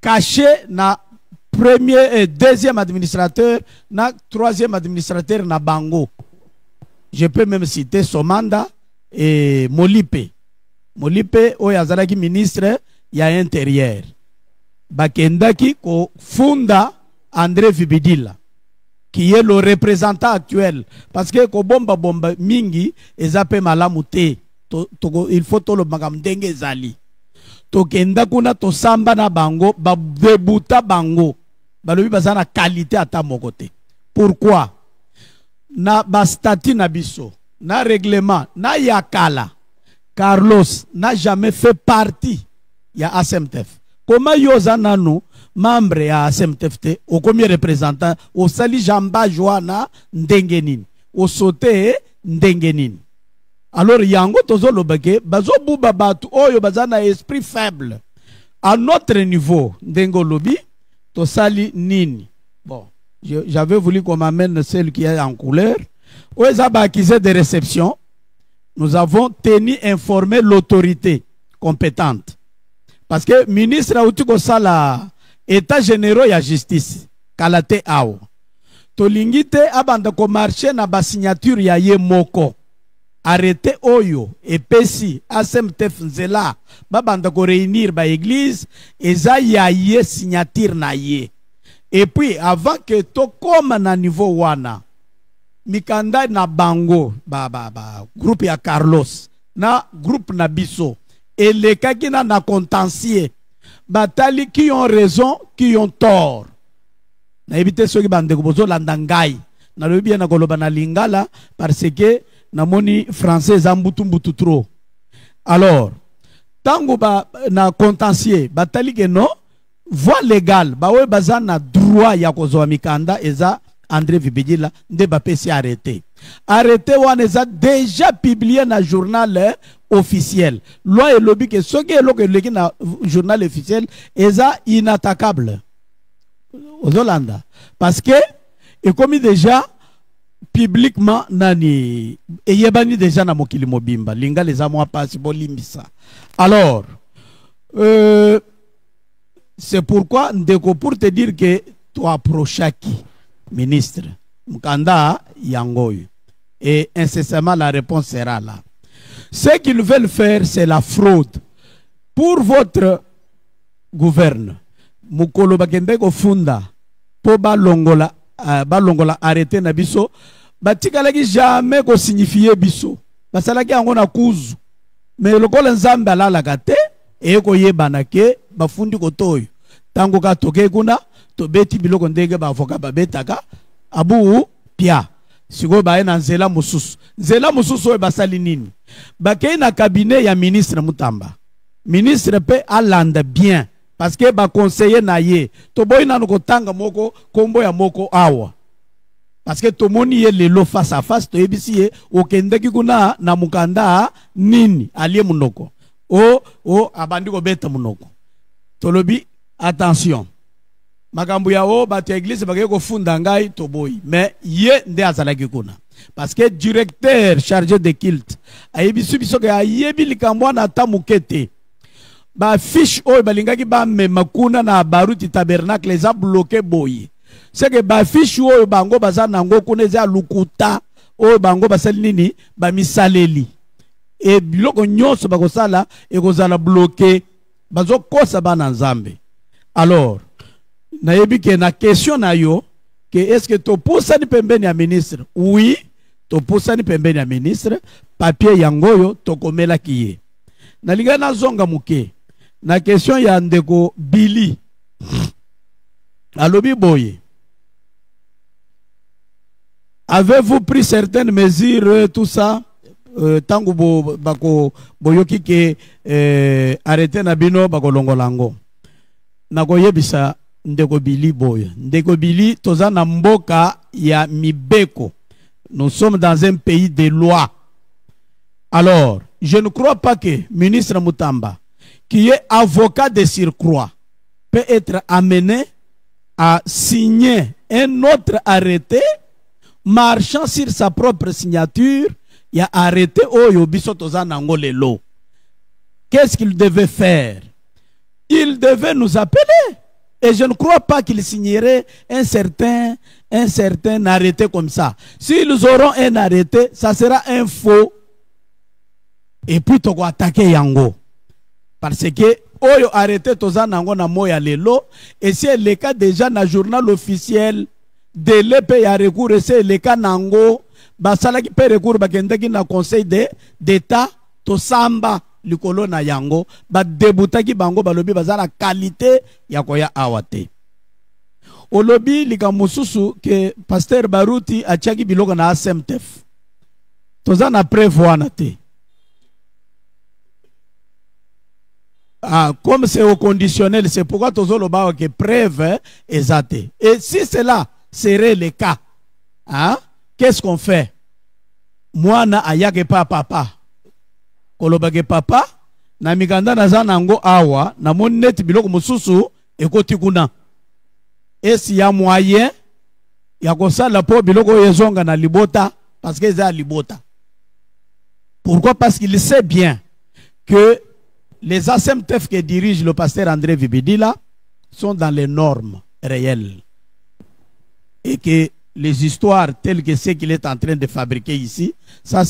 Caché na premier et deuxième administrateur, na troisième administrateur na bango. Je peux même citer Somanda et Molipe. Molipe oyo azalaki ministre ya intérieur. Bakendaki ko funda André Vibidila, qui est le représentant actuel. Parce que ko bomba mingi ezape malamu te. Il faut to lo makamdenge zali. To kenda kuna to samba na bango, ba debuta bango. Balobi bazana qualité ata mokote. Pourquoi? Na bastati na biso, na règlement, na yakala. Carlos n'a jamais fait partie ya ASMTF. Comment yoza nanu membre ya ASMTF te, au combien représentant, au sali jamba joana ndengenin, au sauté ndengenin. Alors yango tozo lobake, bazo buba batu oyo bazana esprit faible. À notre niveau, ndengo lobi, to sali nini. Bon, j'avais voulu qu'on m'amène celle qui est en couleur. Où est-ce accusé de réception? Nous avons tenu informer l'autorité compétente. Parce que le ministre a dit que la état généraux ya justice, kalate awo. Tolingite abanda ko marché na ba signature ya ye moko. Arrêté oyo et pesi ASMTF nzela babanda ko réunir ba église eza ya ye signature na ye. Et puis avant que to koma na niveau wana mikanda na bango groupe ya Carlos na groupe na biso et les kakina na contentieux batali qui ont raison qui ont tort na éviter ceux qui bande ko bozo landa ngai na lobi bien na koloba na lingala parce que na moni français zambutu trop. Alors tango ba na contentieux batali que non voie légale ba we bazana droit ya kozo mikanda eza André Vibidila nde bapesi arrêté. Arrêté wana eza déjà publié na journal officiel. Loi et lobby que ce qui est le na journal officiel eza inattaquable. Aux Hollanda. Parce que et comme déjà publiquement nani et yebani déjà na mokili mobimba linga les amwa pasi bolimbisa. Alors c'est pourquoi ndeko pour te dire que toi approchaki ministre Mkanda Yangoy et incessamment la réponse sera là. Ce qu'ils veulent faire c'est la fraude pour votre gouverne. Mukolo bakende ko funda po balongola arrêté na biso batikalaki jamais ko signifier biso basalaki yango na kuzu mais lokola nzambe alalaka te e ko yebana ke bafundi ko toyo tango ka toke kuna to beti biloko ndenge ba avocat babetaka abu pia siko bae na nzela mususu oyo basali nini bakei na cabinet ya ministre Mutamba ministre pe alanda bien parce que ba conseiller na ye to boy na ko tanga moko kombo ya moko awa parce que to moni ye lelo face à face to ebisi ye okendeki kuna na mukanda nini alie munoko o abandi ko beta munoko tolobi attention makambu ya o batu église bakaye ko funda ngai to boy mais ye nde azalaki kuna parce que directeur chargé de culte ayebisu biso ke ayebi likambo na tamukete ba fiche oyo balingaki ba mema kuna na baruti tabernacle eza bloqué boye c'est que ba fiche oyo bango baza nango kuna eza lukuta oyo bango basali nini ba misaleli et biloko nyonso bakosala ekozala bloqué bazokosa bana nzambe. Alors nayebi ke na question na yo que est-ce que topusani pembeni ya ministre? Oui, topusani pembeni ya ministre, papier yangoyo tokomela kiye. Nalinga na zonga muke na question ya ndeko Billy alobi boye, avez-vous pris certaines mesures tout ça tangu bako boyoki ke arrêté na bino bako longolango nako yebisa ndeko Billy boye, ndeko Billy toza na mboka ya mibeko, nous sommes dans un pays de loi. Alors je ne crois pas que ministre Mutamba, qui est avocat de surcroît, peut être amené à signer un autre arrêté marchant sur sa propre signature. Il a arrêté Oyo Bisotoza Nangolelo. Qu'est-ce qu'il devait faire? Il devait nous appeler. Et je ne crois pas qu'il signerait un certain arrêté comme ça. S'ils auront un arrêté, ça sera un faux. Et puis tu vas attaquer Yango. Parce que Oyo arrêté Toza Nango na moya lelo. Et c'est le cas déjà dans le journal officiel de l'EP ya recours. Et c'est le cas Nango. Basala ki pe recours bakendaki na conseil d'État. To samba likolo na yango. Ba debutaki bango balobi bazala qualité ya koya awate. Olobi lika mususu ke Pasteur Baruti achaki biloko na ASMTF. Toza na prévoir te. Ah, comme c'est au conditionnel, c'est pourquoi Tozolo Bao que preuve exacte. Et si cela serait le cas, hein, qu'est-ce qu'on fait? Moi, na ayake pa papa. Kolobage papa, na miganda na zanango awa, na mon net biloko mususu, ekoti kuna. Et s'il y a moyen, ya kosala po biloko yezonga na libota, parce que c'est libota. Pourquoi? Parce qu'il sait bien que les ASMTF que dirige le pasteur André Vibidila sont dans les normes réelles. Et que les histoires telles que celles qu'il est en train de fabriquer ici, ça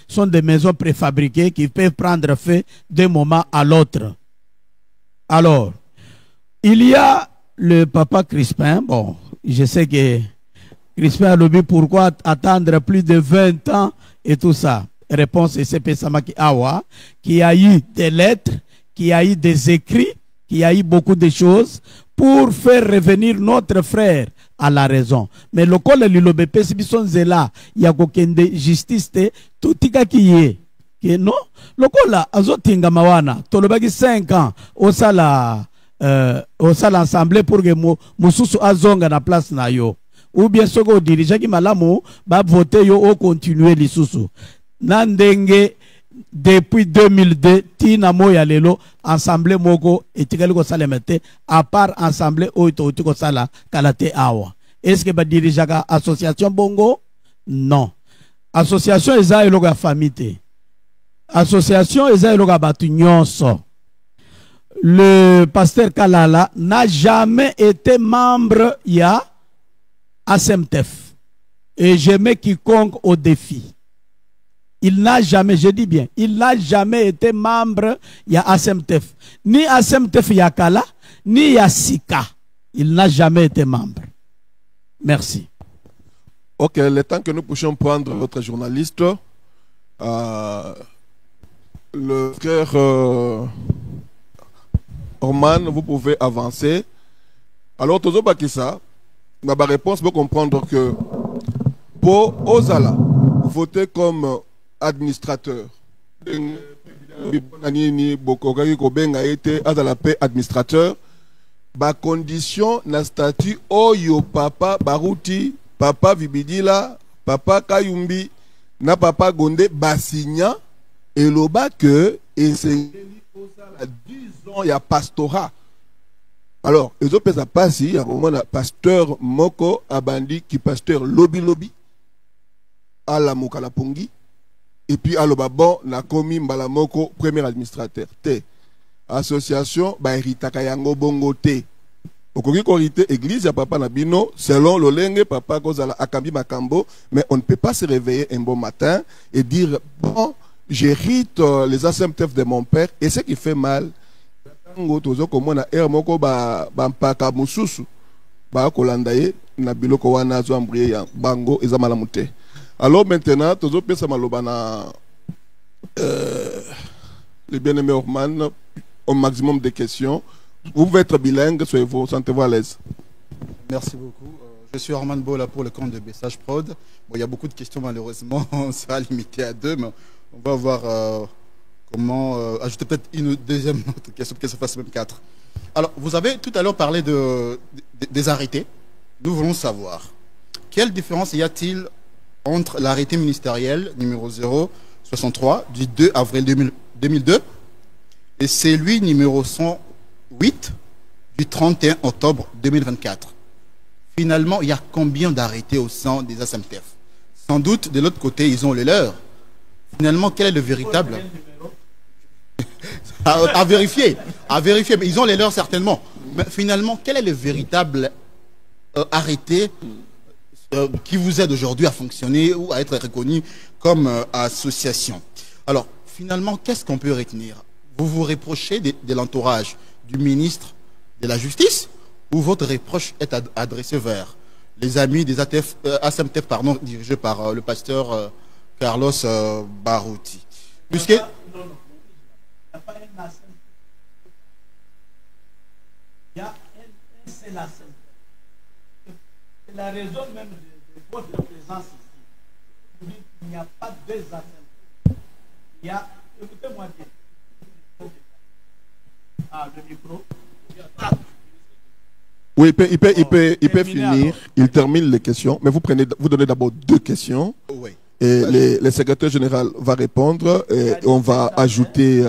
sont des maisons préfabriquées qui peuvent prendre feu d'un moment à l'autre. Alors, il y a le papa Crispin. Bon, je sais que Crispin a lobby pourquoi attendre plus de 20 ans et tout ça. Réponse SCP Samaki Awa, qui a eu des lettres, qui a eu des écrits, qui a eu beaucoup de choses pour faire revenir notre frère à la raison. Mais le col de l'Ilobépé, si son zéla, il y a aucune justice, tout qui est. Que non, le col là, azotinga mawana, tolobaki 5 ans, au sala ensemble pour que Moussou azonga na place na yo. Ou bien ce que dirigeant qui malamu, va voter yo au continuer les sous. Nandenge depuis 2002 tina moya lelo ensemble moko etikali ko salemete à part ensemble oito tiko sala kalate awa. Est-ce que ba dirijaka association bongo? Non. Association eza eloko ya famille. Association eza eloko batu nyonso. Le pasteur Kalala n'a jamais été membre ya ASMTF. Et je mets quiconque au défi. Il n'a jamais, je dis bien, il n'a jamais été membre de ASMTF. Ni ASMTF Yakala, ni Yassika. Il n'a jamais été membre. Merci. Ok, le temps que nous puissions prendre votre journaliste, le frère Orman, vous pouvez avancer. Alors, Tozo Bakissa, ma réponse peut comprendre que pour Ozala, voter comme administrateur. Administrateur. Ba condition na statut oyo papa Baruti, papa Vibidila, papa Kayumbi, na papa Gonde basigna et loba que enseigne 10 ans il y a pastorat. Alors, les autres ça passe il y a un moment pasteur Moko Abandi qui pasteur lobby à la Mokalapongi. Et puis, à l'obabon, la commune Balamoko, premier administrateur. T. Association, Bairita Kayango Bongo T. okoki korite église ya papa Nabino selon l'olenge papa kozala akambi makambo, mais on ne peut pas se réveiller un bon matin et dire bon, j'hérite les ASMTF de mon père, et ce qui fait mal tozo komona er moko ba mpaka mususu ba kolanda ye na biloko wana zo ambriye ya bango eza malamu te. Alors maintenant tozo pesa maloba na le bien-aimé Orman au maximum de questions. Vous pouvez être bilingue, soyez-vous, sentez-vous à l'aise. Merci beaucoup. Je suis Orman Bola pour le compte de Message Prod. Bon, il y a beaucoup de questions, malheureusement. On sera limité à 2, mais on va voir comment ajouter peut-être une deuxième autre question, que ça fasse même 4. Alors, vous avez tout à l'heure parlé des arrêtés. Nous voulons savoir quelle différence y a-t-il entre l'arrêté ministériel numéro 063 du 2 avril 2002 et celui numéro 108 du 31 octobre 2024. Finalement, il y a combien d'arrêtés au sein des ASMTF? Sans doute, de l'autre côté, ils ont les leurs. Finalement, quel est le véritable... à vérifier, mais ils ont les leurs certainement. Mais finalement, quel est le véritable arrêté qui vous aide aujourd'hui à fonctionner ou à être reconnu comme association? Alors, finalement, qu'est-ce qu'on peut retenir? Vous vous reprochez de l'entourage du ministre de la Justice, ou votre reproche est adressé vers les amis des ASMTF dirigés par le pasteur Carlos Barouti? Puisque... Non. Il n'y a pas un ASMTF. Il y a un seul ASMTF. C'est la raison même de votre présence ici. Il n'y a pas deux ASMTF. Il y a... Écoutez-moi bien. Ah, le micro. Oui, il peut finir. Il termine les questions. Mais vous donnez d'abord 2 questions. Oui. Et le secrétaire général va répondre et on va ajouter.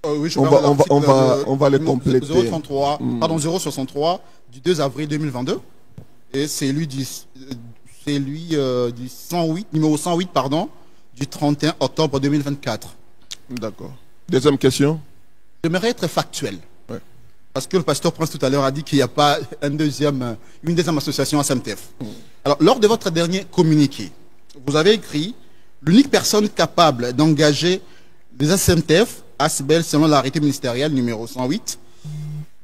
Oui, on va les compléter. 033, pardon, 063 du 2 avril 2022. Et c'est lui du 108, numéro 108, pardon, du 31 octobre 2024. D'accord. Deuxième question. J'aimerais être factuel. Ouais. Parce que le pasteur Prince tout à l'heure a dit qu'il n'y a pas une deuxième association ASMTF. Alors, lors de votre dernier communiqué, vous avez écrit l'unique personne capable d'engager les ASMTF, ASBEL, selon l'arrêté ministériel numéro 108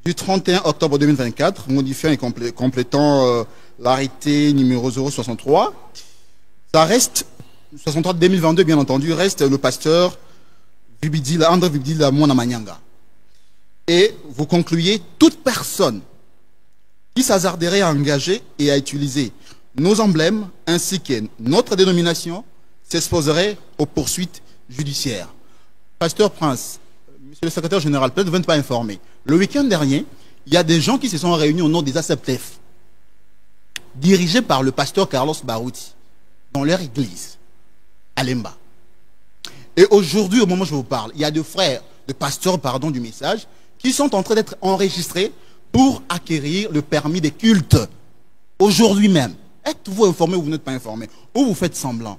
du 31 octobre 2024, modifiant et complétant l'arrêté numéro 063. Ça reste, 63 2022 bien entendu, reste le pasteur André Vibidila Mwanamanyanga. Et vous concluez, toute personne qui s'hasarderait à engager et à utiliser nos emblèmes ainsi que notre dénomination s'exposerait aux poursuites judiciaires. Pasteur Prince, monsieur le secrétaire général, peut-être vous n'êtes pas informé. Le week-end dernier, il y a des gens qui se sont réunis au nom des ASMTF, dirigés par le pasteur Carlos Barouti, dans leur église, à Lemba. Et aujourd'hui, au moment où je vous parle, il y a des frères, des pasteurs, pardon, du message, qui sont en train d'être enregistrés pour acquérir le permis des cultes. Aujourd'hui même. Êtes-vous informé ou vous n'êtes pas informé? Ou vous faites semblant?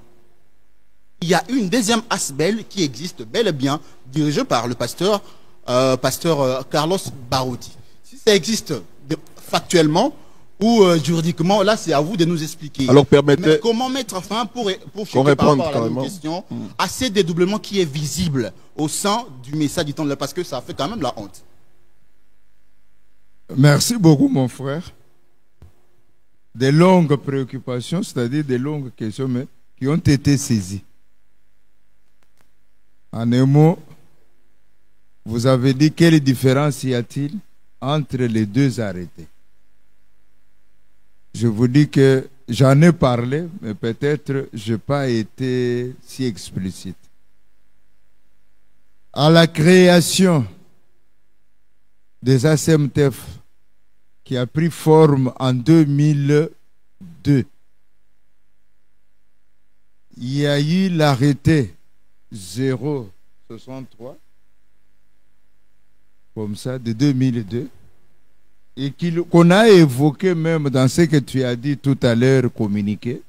Il y a une deuxième ASBEL qui existe bel et bien, dirigée par le pasteur Carlos Barouti. Si ça existe factuellement ou juridiquement, là c'est à vous de nous expliquer. Alors permettez... Mais comment mettre fin pour checker par rapport à la question à ces dédoublements qui est visible au sein du message du temps de la... Parce que ça fait quand même la honte. Merci beaucoup mon frère. Des longues préoccupations, c'est-à-dire des longues questions, mais qui ont été saisies. En un mot, vous avez dit quelle différence y a-t-il entre les deux arrêtés? Je vous dis que j'en ai parlé, mais peut-être je n'ai pas été si explicite. À la création des ASMTF qui a pris forme en 2002, il y a eu l'arrêté 063, comme ça, de 2002, et qu'on a évoqué même dans ce que tu as dit tout à l'heure, communiqué.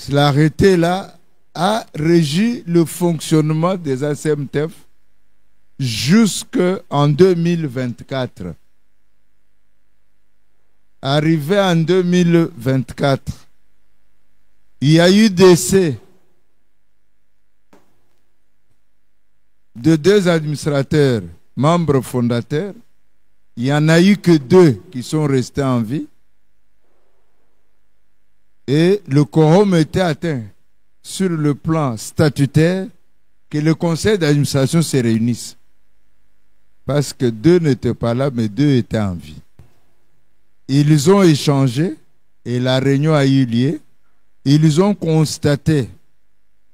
L'arrêté-là a régi le fonctionnement des ASMTF jusqu'en 2024. arrivé en 2024, il y a eu décès de 2 administrateurs, membres fondateurs. Il n'y en a eu que 2 qui sont restés en vie. Et le quorum était atteint sur le plan statutaire, que le conseil d'administration se réunisse. Parce que 2 n'étaient pas là, mais 2 étaient en vie. Ils ont échangé et la réunion a eu lieu. Ils ont constaté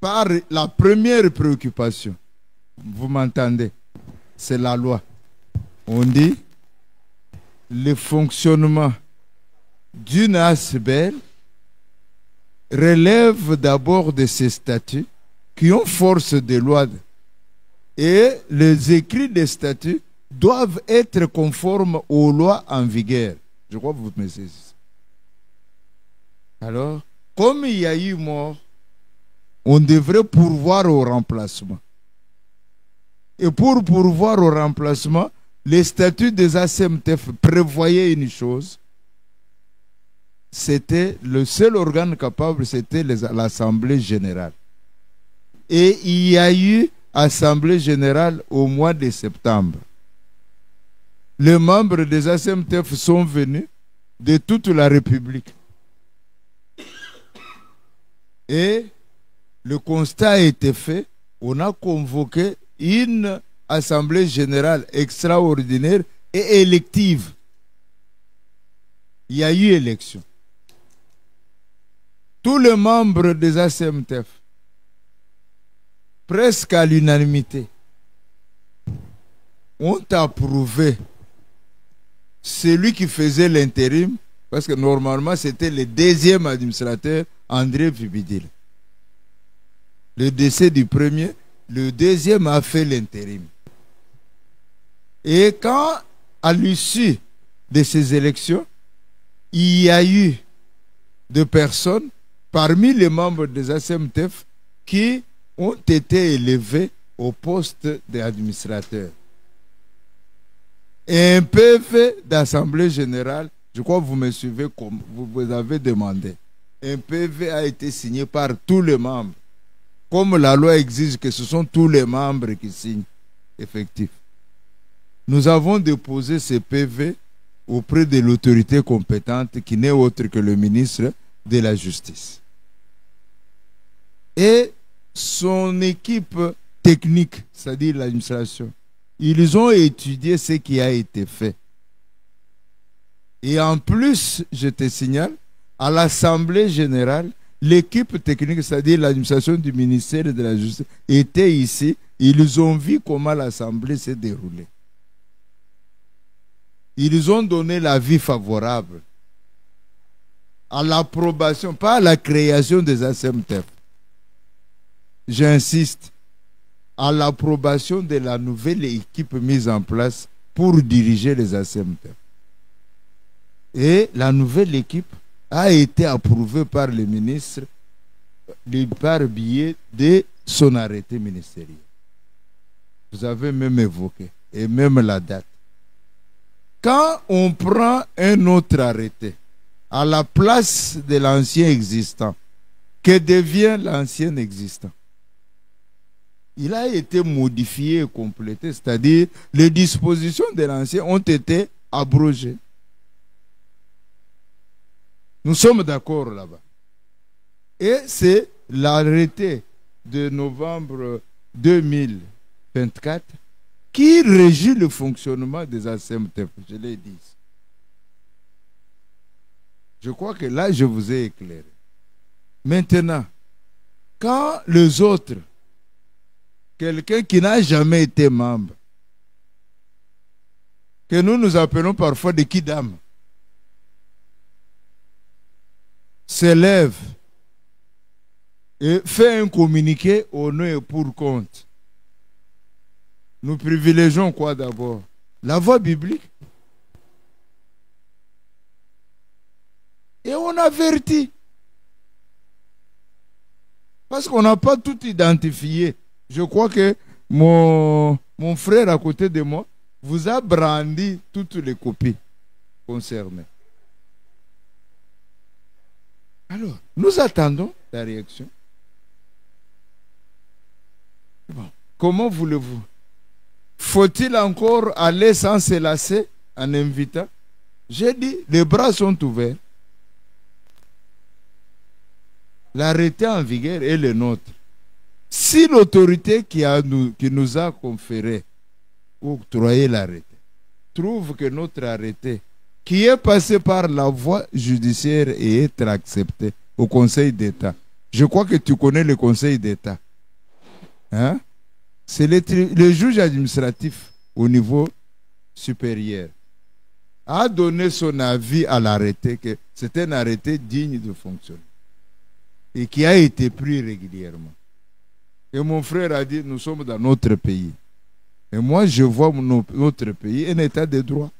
par la première préoccupation, vous m'entendez, c'est la loi. On dit le fonctionnement d'une ASBL relève d'abord de ces statuts qui ont force de loi. Et les écrits des statuts doivent être conformes aux lois en vigueur. Je crois que vous me saisissez. Alors, comme il y a eu mort, on devrait pourvoir au remplacement. Et pour pourvoir au remplacement, les statuts des ACMTF prévoyaient une chose. C'était le seul organe capable, c'était l'Assemblée générale. Et il y a eu Assemblée générale au mois de septembre. Les membres des ACMTF sont venus de toute la République. Et le constat a été fait. On a convoqué une Assemblée générale extraordinaire et élective. Il y a eu élection. Tous les membres des ACMTF, presque à l'unanimité, ont approuvé celui qui faisait l'intérim, parce que normalement c'était le 2e administrateur, André Vibidil. Le décès du premier, le 2e a fait l'intérim. Et quand, à l'issue de ces élections, il y a eu des personnes parmi les membres des ACMTF qui ont été élevés au poste d'administrateur. Et un PV d'Assemblée générale, je crois que vous me suivez comme vous avez demandé, un PV a été signé par tous les membres. Comme la loi exige que ce sont tous les membres qui signent, effectif. Nous avons déposé ce PV auprès de l'autorité compétente qui n'est autre que le ministre de la Justice. Et son équipe technique, c'est-à-dire l'administration, ils ont étudié ce qui a été fait. Et en plus, je te signale, à l'Assemblée générale, l'équipe technique, c'est-à-dire l'administration du ministère de la Justice, était ici. Ils ont vu comment l'Assemblée s'est déroulée. Ils ont donné l'avis favorable à l'approbation, pas à la création des ACMTF. J'insiste, à l'approbation de la nouvelle équipe mise en place pour diriger les ACMTF. Et la nouvelle équipe a été approuvée par le ministre par biais de son arrêté ministériel. Vous avez même évoqué, et même la date. Quand on prend un autre arrêté à la place de l'ancien existant, que devient l'ancien existant? Il a été modifié et complété, c'est-à-dire les dispositions de l'ancien ont été abrogées. Nous sommes d'accord là-bas. Et c'est l'arrêté de novembre 2024 qui régit le fonctionnement des ACMTF. Je l'ai dit. Je crois que là, je vous ai éclairé. Maintenant, quand les autres, quelqu'un qui n'a jamais été membre, que nous appelons parfois des kidam, s'élève et fait un communiqué au nom et pour compte, nous privilégions quoi d'abord? La voie biblique. Et on avertit. Parce qu'on n'a pas tout identifié. Je crois que mon frère à côté de moi vous a brandi toutes les copies concernées. Alors, nous attendons la réaction. Bon. Comment voulez-vous? Faut-il encore aller sans se lasser en invitant? J'ai dit, les bras sont ouverts. L'arrêté en vigueur est le nôtre. Si l'autorité qui nous a conféré ou octroyé l'arrêté trouve que notre arrêté, qui est passé par la voie judiciaire et être accepté au Conseil d'État, je crois que tu connais le Conseil d'État. Hein? C'est le juge administratif au niveau supérieur a donné son avis à l'arrêté que c'est un arrêté digne de fonctionner et qui a été pris régulièrement. Et mon frère a dit, nous sommes dans notre pays. Et moi, je vois notre pays un état de droit.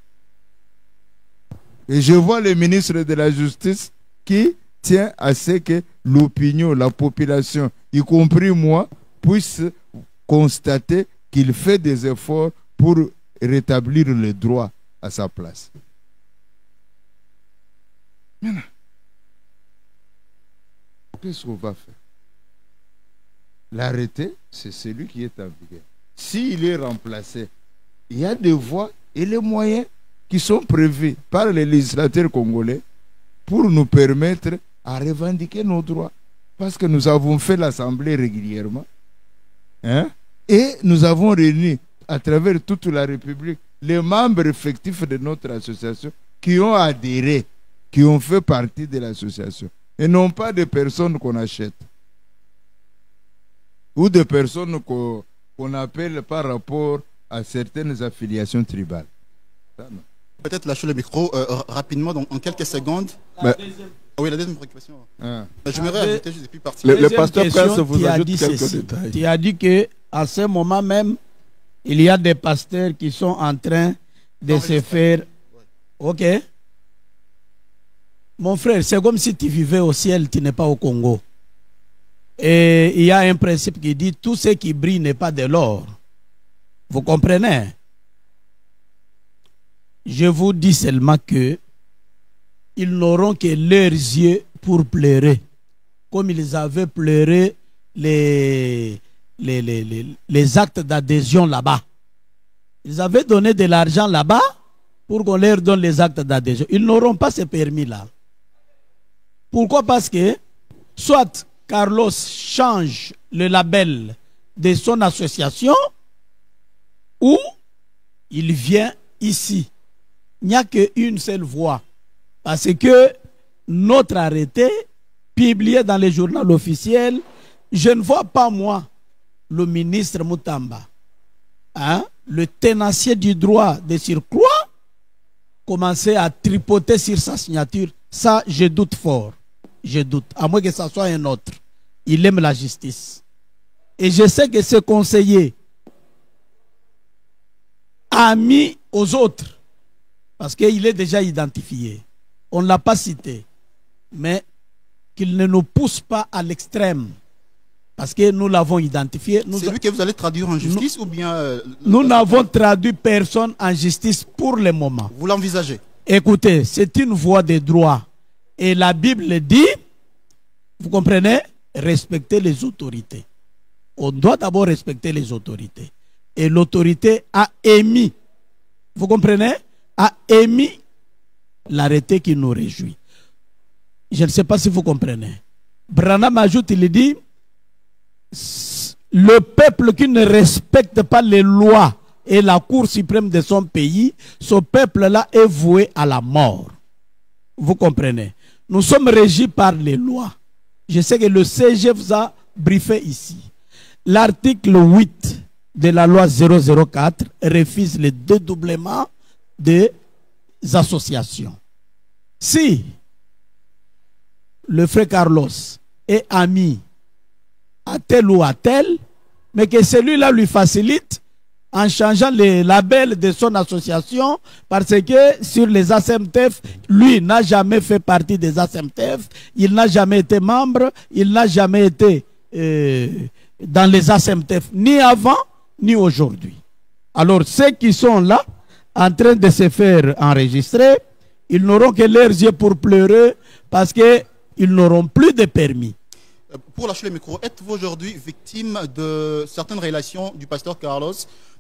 Et je vois le ministre de la Justice qui tient à ce que l'opinion, la population, y compris moi, puisse constater qu'il fait des efforts pour rétablir le droit à sa place. Maintenant, qu'est-ce qu'on va faire? L'arrêté, c'est celui qui est en vigueur. S'il est remplacé, il y a des voies et les moyens qui sont prévus par les législateurs congolais pour nous permettre à revendiquer nos droits. Parce que nous avons fait l'Assemblée régulièrement. Hein? Et nous avons réuni à travers toute la République les membres effectifs de notre association qui ont adhéré, qui ont fait partie de l'association. Et non pas des personnes qu'on achète. Ou des personnes qu'on appelle par rapport à certaines affiliations tribales. Peut-être lâcher le micro rapidement, donc en quelques secondes. Oui, la deuxième préoccupation. J'aimerais ajouter juste depuis partir. Le pasteur Prince vous ajoute quelques détails. Tu as dit qu'à ce moment même, il y a des pasteurs qui sont en train de se faire... Ok. Mon frère, c'est comme si tu vivais au ciel, tu n'es pas au Congo. Et il y a un principe qui dit, tout ce qui brille n'est pas de l'or. Vous comprenez? Je vous dis seulement que ils n'auront que leurs yeux pour pleurer, comme ils avaient pleuré les actes d'adhésion là-bas. Ils avaient donné de l'argent là-bas pour qu'on leur donne les actes d'adhésion. Ils n'auront pas ce permis-là. Pourquoi? Parce que soit Carlos change le label de son association ou il vient ici. Il n'y a qu'une seule voie. Parce que notre arrêté, publié dans les journaux officiels, je ne vois pas moi, le ministre Mutamba, hein, le tenancier du droit de surcroît, commencer à tripoter sur sa signature. Ça, je doute fort. Je doute. À moins que ce soit un autre. Il aime la justice. Et je sais que ce conseiller a mis aux autres, parce qu'il est déjà identifié. On ne l'a pas cité. Mais qu'il ne nous pousse pas à l'extrême. Parce que nous l'avons identifié. C'est lui que vous allez traduire en justice ou bien... Nous n'avons traduit personne en justice pour le moment. Vous l'envisagez? Écoutez, c'est une voie de droit. Et la Bible dit, vous comprenez, respecter les autorités. On doit d'abord respecter les autorités. Et l'autorité a émis, vous comprenez, a émis l'arrêté qui nous réjouit. Je ne sais pas si vous comprenez. Branham ajoute, il dit, le peuple qui ne respecte pas les lois et la Cour suprême de son pays, ce peuple-là est voué à la mort. Vous comprenez? Nous sommes régis par les lois. Je sais que le CG vous a briefé ici. L'article 8 de la loi 004 refuse le dédoublement des associations. Si le frère Carlos est ami à tel ou à tel, mais que celui-là lui facilite en changeant les labels de son association, parce que sur les ASMTF, lui n'a jamais fait partie des ASMTF, il n'a jamais été membre, il n'a jamais été dans les ASMTF, ni avant, ni aujourd'hui. Alors ceux qui sont là, en train de se faire enregistrer, ils n'auront que leurs yeux pour pleurer, parce qu'ils ils n'auront plus de permis. Pour lâcher le micro, êtes-vous aujourd'hui victime de certaines relations du pasteur Carlos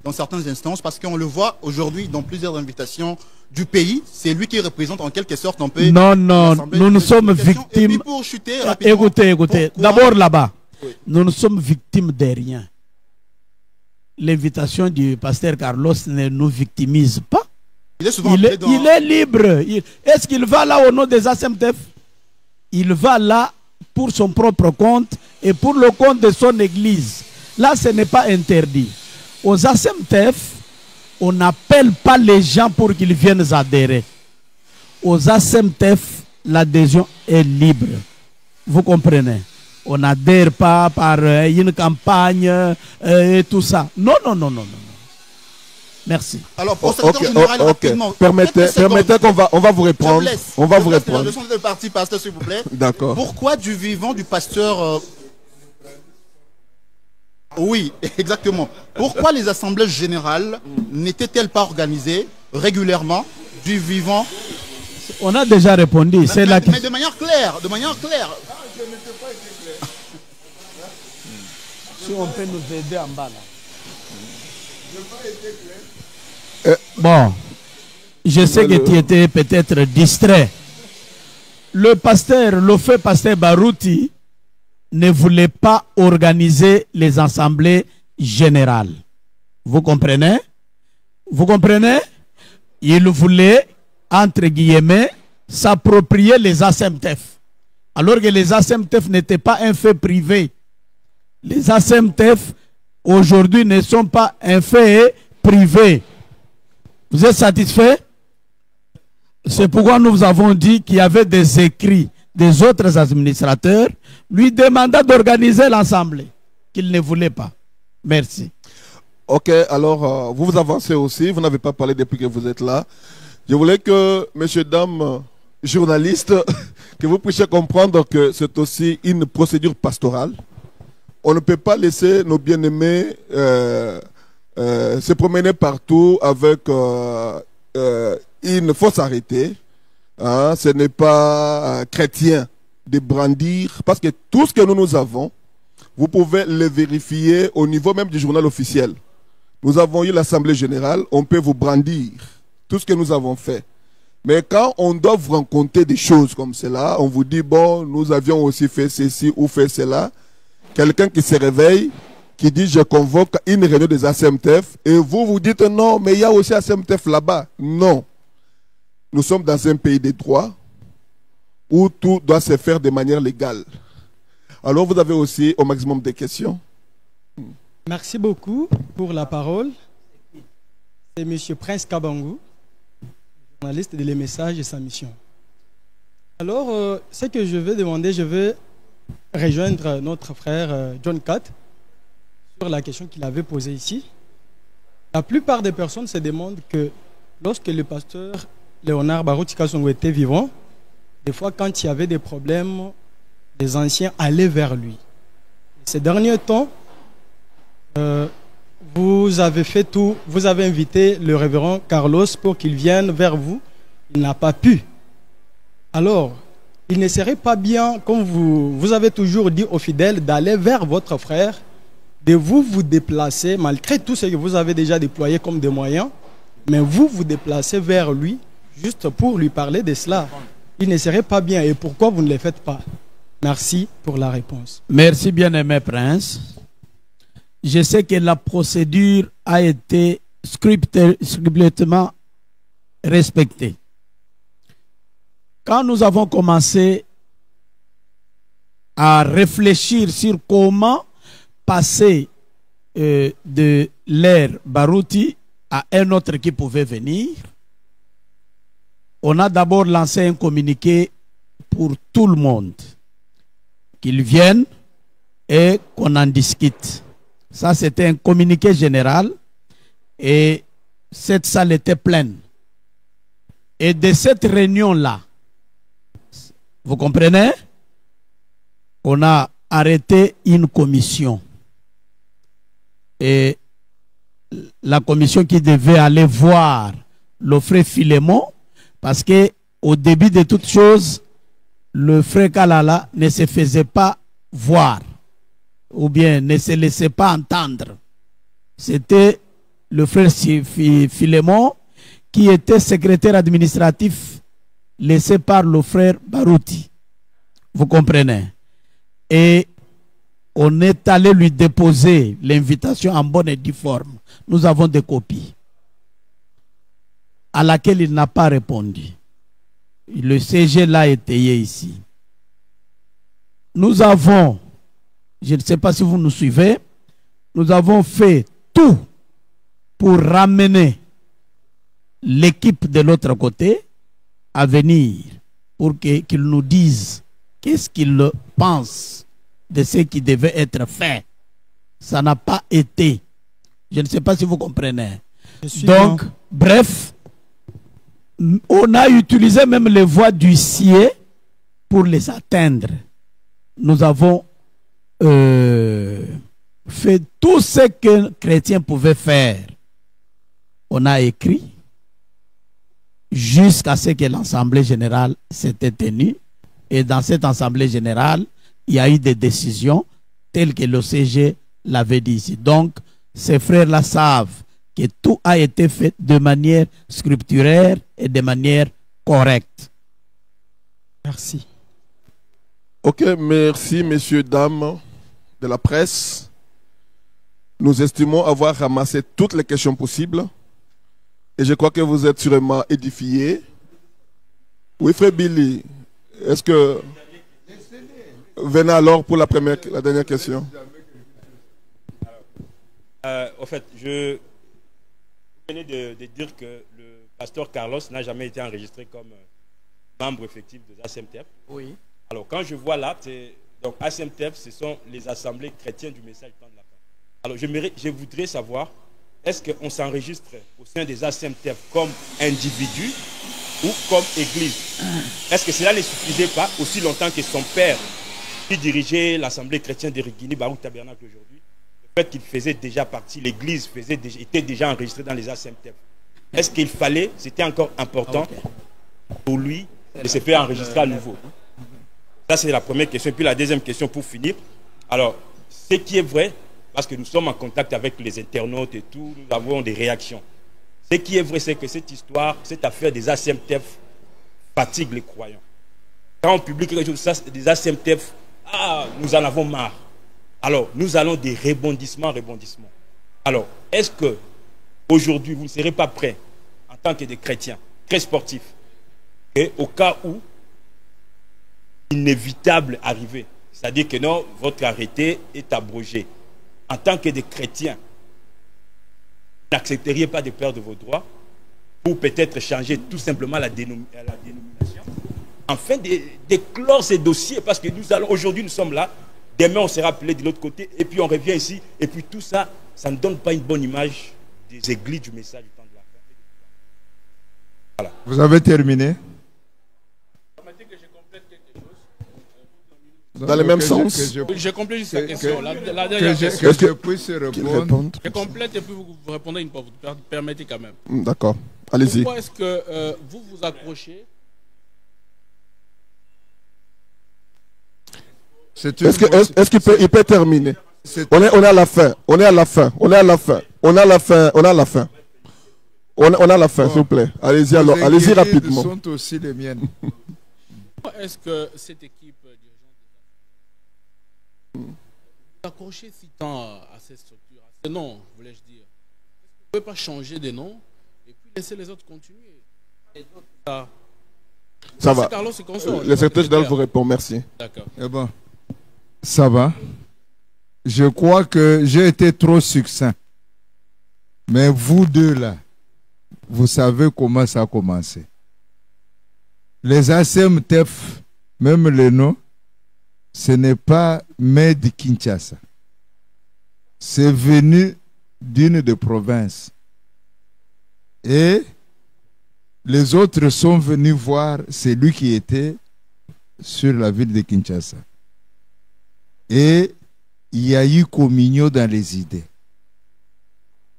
dans certaines instances? Parce qu'on le voit aujourd'hui dans plusieurs invitations du pays. C'est lui qui représente en quelque sorte un peu... Non, non, nous sommes victimes... Et puis pour chuter rapidement, écoutez. D'abord là-bas, oui. Nous sommes victimes de rien. L'invitation du pasteur Carlos ne nous victimise pas. Il est souvent il est libre. Est-ce qu'il va là au nom des ASMTF? Il va là pour son propre compte et pour le compte de son église. Là, ce n'est pas interdit. Aux ASMTF, on n'appelle pas les gens pour qu'ils viennent adhérer. Aux ASMTF, l'adhésion est libre. Vous comprenez? On n'adhère pas par une campagne et tout ça. Non, non, non, non, non. Merci. Alors, pour ce général, rapidement, permettez qu'on va vous répondre. On va vous répondre. La leçon de parti, pasteur, s'il vous plaît. D'accord. Pourquoi du vivant du pasteur... Oui, exactement. Pourquoi les assemblées générales n'étaient-elles pas organisées régulièrement du vivant? On a déjà répondu. Mais de manière claire, de manière claire. Je n'étais pas été clair. Si on peut nous aider en bas là. Bon, je sais que tu étais peut-être distrait. Le feu pasteur Barouti ne voulait pas organiser les assemblées générales. Vous comprenez? Vous comprenez? Il voulait, entre guillemets, s'approprier les ASMTF. Alors que les ASMTF n'étaient pas un fait privé. Les ASMTF, aujourd'hui, ne sont pas un fait privé. Vous êtes satisfait? C'est pourquoi nous avons dit qu'il y avait des écrits des autres administrateurs lui demandant d'organiser l'assemblée, qu'il ne voulait pas. Merci. Ok, alors vous avancez aussi, vous n'avez pas parlé depuis que vous êtes là. Je voulais que, messieurs, dames, journalistes, que vous puissiez comprendre que c'est aussi une procédure pastorale. On ne peut pas laisser nos bien-aimés se promener partout avec une fausse arrêté. Hein, ce n'est pas chrétien de brandir, parce que tout ce que nous avons, vous pouvez le vérifier au niveau même du journal officiel. Nous avons eu l'Assemblée générale, on peut vous brandir tout ce que nous avons fait. Mais quand on doit vous rencontrer des choses comme cela, on vous dit, bon, nous avions aussi fait ceci ou fait cela. Quelqu'un qui se réveille, qui dit, je convoque une réunion des ASMTF, et vous dites, non, mais il y a aussi ASMTF là-bas. Non. Nous sommes dans un pays des droits où tout doit se faire de manière légale. Alors, vous avez aussi au maximum des questions. Merci beaucoup pour la parole. C'est M. Prince Kabangou, journaliste de Les Messages et sa mission. Alors, ce que je vais demander, je vais rejoindre notre frère John Catt sur la question qu'il avait posée ici. La plupart des personnes se demandent que lorsque le pasteur Léonard Barouti Kasongo était vivant, des fois quand il y avait des problèmes, les anciens allaient vers lui. Ces derniers temps, vous avez fait tout, vous avez invité le révérend Carlos pour qu'il vienne vers vous. Il n'a pas pu. Alors, il ne serait pas bien, comme vous avez toujours dit aux fidèles, d'aller vers votre frère, de vous déplacer, malgré tout ce que vous avez déjà déployé comme des moyens, mais vous déplacez vers lui, juste pour lui parler de cela. Il ne serait pas bien. Et pourquoi vous ne le faites pas? Merci pour la réponse. Merci, bien-aimé Prince. Je sais que la procédure a été strictement respectée. Quand nous avons commencé à réfléchir sur comment passer de l'ère Barouti à un autre qui pouvait venir, on a d'abord lancé un communiqué pour tout le monde, qu'ils viennent et qu'on en discute. Ça, c'était un communiqué général et cette salle était pleine. Et de cette réunion-là, vous comprenez, on a arrêté une commission. Et la commission qui devait aller voir le frère Philémon, parce que au début de toutes choses, le frère Kalala ne se faisait pas voir ou bien ne se laissait pas entendre. C'était le frère Philémon qui était secrétaire administratif laissé par le frère Barouti. Vous comprenez? Et on est allé lui déposer l'invitation en bonne et due forme. Nous avons des copies à laquelle il n'a pas répondu. Le CG l'a étayé ici. Nous avons, je ne sais pas si vous nous suivez, nous avons fait tout pour ramener l'équipe de l'autre côté à venir pour qu'ils nous disent qu'est-ce qu'ils pensent de ce qui devait être fait. Ça n'a pas été. Je ne sais pas si vous comprenez. Donc, bref, on a utilisé même les voies d'huissier pour les atteindre. Nous avons fait tout ce qu'un chrétien pouvait faire. On a écrit jusqu'à ce que l'Assemblée générale s'était tenue. Et dans cette Assemblée générale, il y a eu des décisions telles que le CG l'avait dit ici. Donc, ces frères-là savent que tout a été fait de manière scripturaire et de manière correcte. Merci. Ok, merci messieurs, dames de la presse. Nous estimons avoir ramassé toutes les questions possibles. Et je crois que vous êtes sûrement édifiés. Oui, frère Billy, est-ce que... Venez alors pour la dernière question. Au fait, je venais de dire que le pasteur Carlos n'a jamais été enregistré comme membre effectif de l'ASMTF. Oui. Alors, quand je vois là, donc ASMTF, ce sont les assemblées chrétiennes du message du temps de la fin. Alors, je voudrais savoir, est-ce qu'on s'enregistre au sein des ASMTF comme individu ou comme église? Est-ce que cela ne suffisait pas aussi longtemps que son père, qui dirigeait l'assemblée chrétienne de Rigini, Barouk Tabernacle aujourd'hui, le fait qu'il faisait déjà partie, l'église était déjà enregistrée dans les ASMTF. Est-ce qu'il fallait, c'était encore important pour lui de se faire enregistrer à nouveau? Ça, c'est la première question. Et puis la deuxième question pour finir. Alors, ce qui est vrai, parce que nous sommes en contact avec les internautes et tout, nous avons des réactions. Ce qui est vrai, c'est que cette histoire, cette affaire des ASMTF fatigue les croyants. Quand on publie quelque chose des ASMTF, nous en avons marre. Alors, nous allons des rebondissements. Alors, est-ce que aujourd'hui, vous ne serez pas prêts, en tant que des chrétiens, très sportifs, et au cas où inévitable arrivée, c'est-à-dire que non, votre arrêté est abrogé. En tant que des chrétiens, vous n'accepteriez pas de perdre vos droits pour peut-être changer tout simplement la dénomination, afin de clore ces dossiers, parce que aujourd'hui nous sommes là, demain on sera appelé de l'autre côté, et puis on revient ici, et puis tout ça, ça ne donne pas une bonne image des églises du message du temps de la fin. Voilà. Vous avez terminé? Dans le même sens. Je complète juste la question. La dernière question. Que je puisse répondre. Je complète et puis vous répondez une fois. Vous permettez quand même. D'accord. Allez-y. Pourquoi est-ce que vous vous accrochez? Est-ce qu'il peut terminer? On est à la fin. On est à la fin. On a la fin, s'il vous plaît. Allez-y alors. Allez-y rapidement. Sont aussi les miennes. Pourquoi est-ce que cette équipe vous accrochez si tant à cette structure, à ces noms, voulais-je dire? Vous ne pouvez pas changer de nom et puis laisser les autres continuer. Ça va. Carlos, le secrétaire général vous répond. Merci. D'accord. Eh ben, ça va. Je crois que j'ai été trop succinct. Mais vous deux là, vous savez comment ça a commencé. Les ASMTF, même le nom, ce n'est pas Made Kinshasa. C'est venu d'une des provinces. Et les autres sont venus voir celui qui était sur la ville de Kinshasa. Et il y a eu communion dans les idées.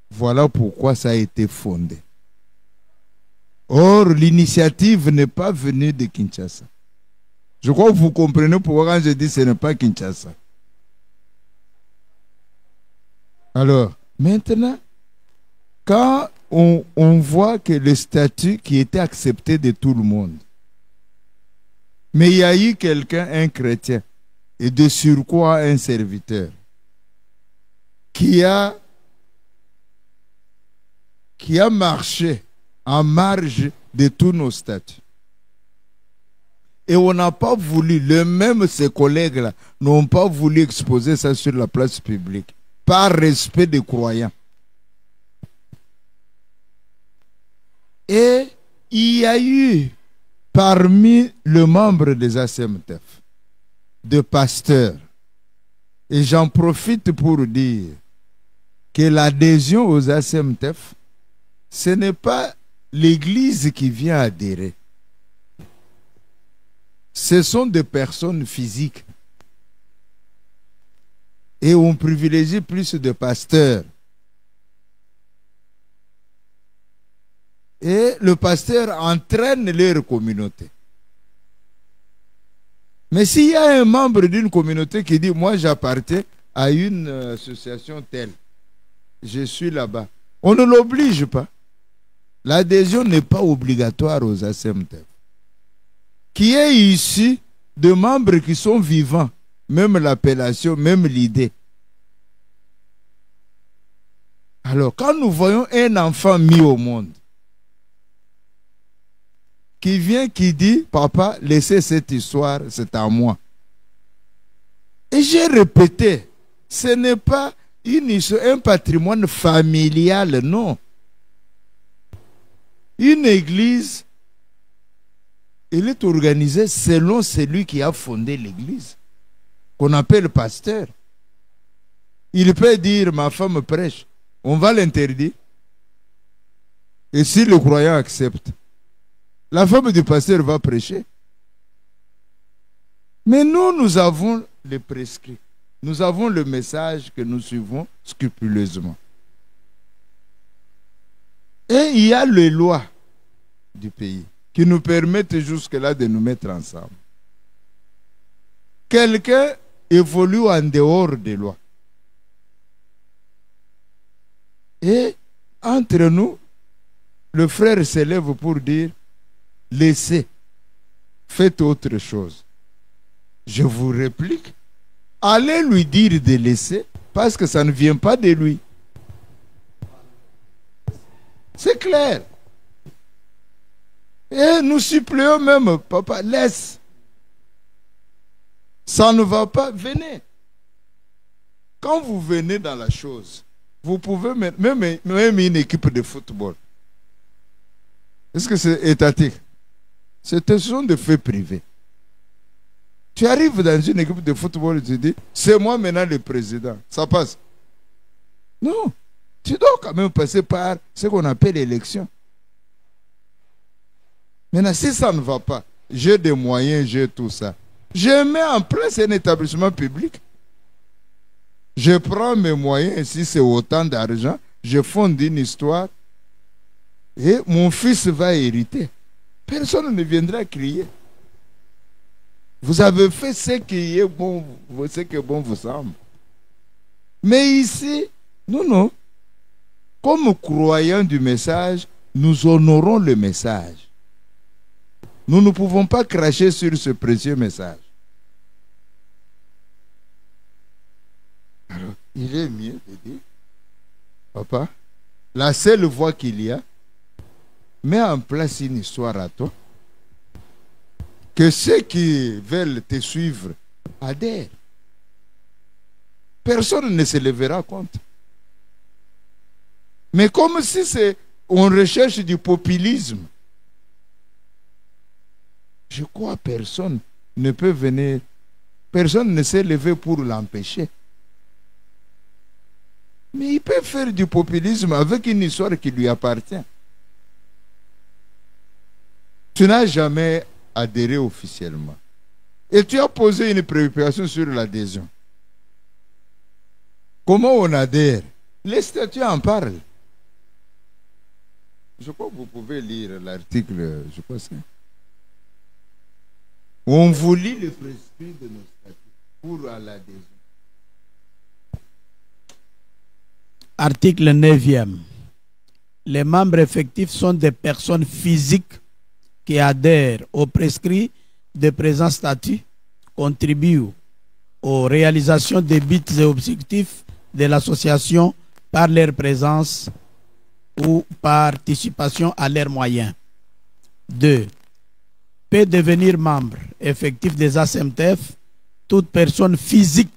Voilà pourquoi ça a été fondé. Or, l'initiative n'est pas venue de Kinshasa. Je crois que vous comprenez pourquoi quand je dis ce n'est pas Kinshasa. Alors, maintenant, quand on voit que le statut qui était accepté de tout le monde, mais il y a eu quelqu'un, un chrétien, et de surcroît un serviteur, qui a marché en marge de tous nos statuts. Et on n'a pas voulu, ses collègues-là, n'ont pas voulu exposer ça sur la place publique, par respect des croyants. Et il y a eu, parmi les membres des ASMTF, de pasteurs, et j'en profite pour dire que l'adhésion aux ASMTF, ce n'est pas l'Église qui vient adhérer. Ce sont des personnes physiques. Et on privilégie plus de pasteurs. Et le pasteur entraîne leur communauté. Mais s'il y a un membre d'une communauté qui dit, moi j'appartiens à une association telle, je suis là-bas, on ne l'oblige pas. L'adhésion n'est pas obligatoire aux ASMTF. Qui est issu de membres qui sont vivants, même l'appellation, même l'idée. Alors, quand nous voyons un enfant mis au monde, qui vient, qui dit, papa, laissez cette histoire, c'est à moi. Et j'ai répété, ce n'est pas un patrimoine familial, non. Une église, elle est organisée selon celui qui a fondé l'église, qu'on appelle pasteur. Il peut dire, ma femme prêche, on va l'interdire. Et si le croyant accepte, la femme du pasteur va prêcher. Mais nous avons les prescrits. Nous avons le message que nous suivons scrupuleusement. Et il y a les lois du pays qui nous permettent jusque-là de nous mettre ensemble. Quelqu'un évolue en dehors des lois. Et entre nous, le frère s'élève pour dire, laissez, faites autre chose. Je vous réplique, allez lui dire de laisser, parce que ça ne vient pas de lui. C'est clair. Et nous supplions même, papa, laisse. Ça ne va pas, venez. Quand vous venez dans la chose, vous pouvez même une équipe de football. Est-ce que c'est étatique? Ce sont des faits privés. Tu arrives dans une équipe de football et tu dis, c'est moi maintenant le président. Ça passe. Non. Tu dois quand même passer par ce qu'on appelle l'élection. Maintenant, si ça ne va pas, j'ai des moyens, j'ai tout ça. Je mets en place un établissement public. Je prends mes moyens, si c'est autant d'argent, je fonde une histoire et mon fils va hériter. Personne ne viendra crier. Vous avez fait ce qui est bon, ce qui est bon vous semble. Mais ici, non. Comme croyants du message, nous honorons le message. Nous ne pouvons pas cracher sur ce précieux message. Alors, il est mieux de dire, papa, la seule voie qu'il y a, mets en place une histoire à toi, que ceux qui veulent te suivre adhèrent. Personne ne se lèvera contre. Mais comme si on recherche du populisme, je crois que personne ne peut venir, personne ne s'est levé pour l'empêcher. Mais il peut faire du populisme avec une histoire qui lui appartient. Tu n'as jamais adhéré officiellement. Et tu as posé une préoccupation sur l'adhésion. Comment on adhère? Les statuts en parlent. Je crois que vous pouvez lire l'article, je crois que c'est On vous lit le prescrit de nos statuts pour à l'adhésion. Article 9e. Les membres effectifs sont des personnes physiques qui adhèrent aux prescrits des présents statuts, contribuent aux réalisations des buts et objectifs de l'association par leur présence ou participation à leurs moyens. 2. Peut devenir membre effectif des ASMTF toute personne physique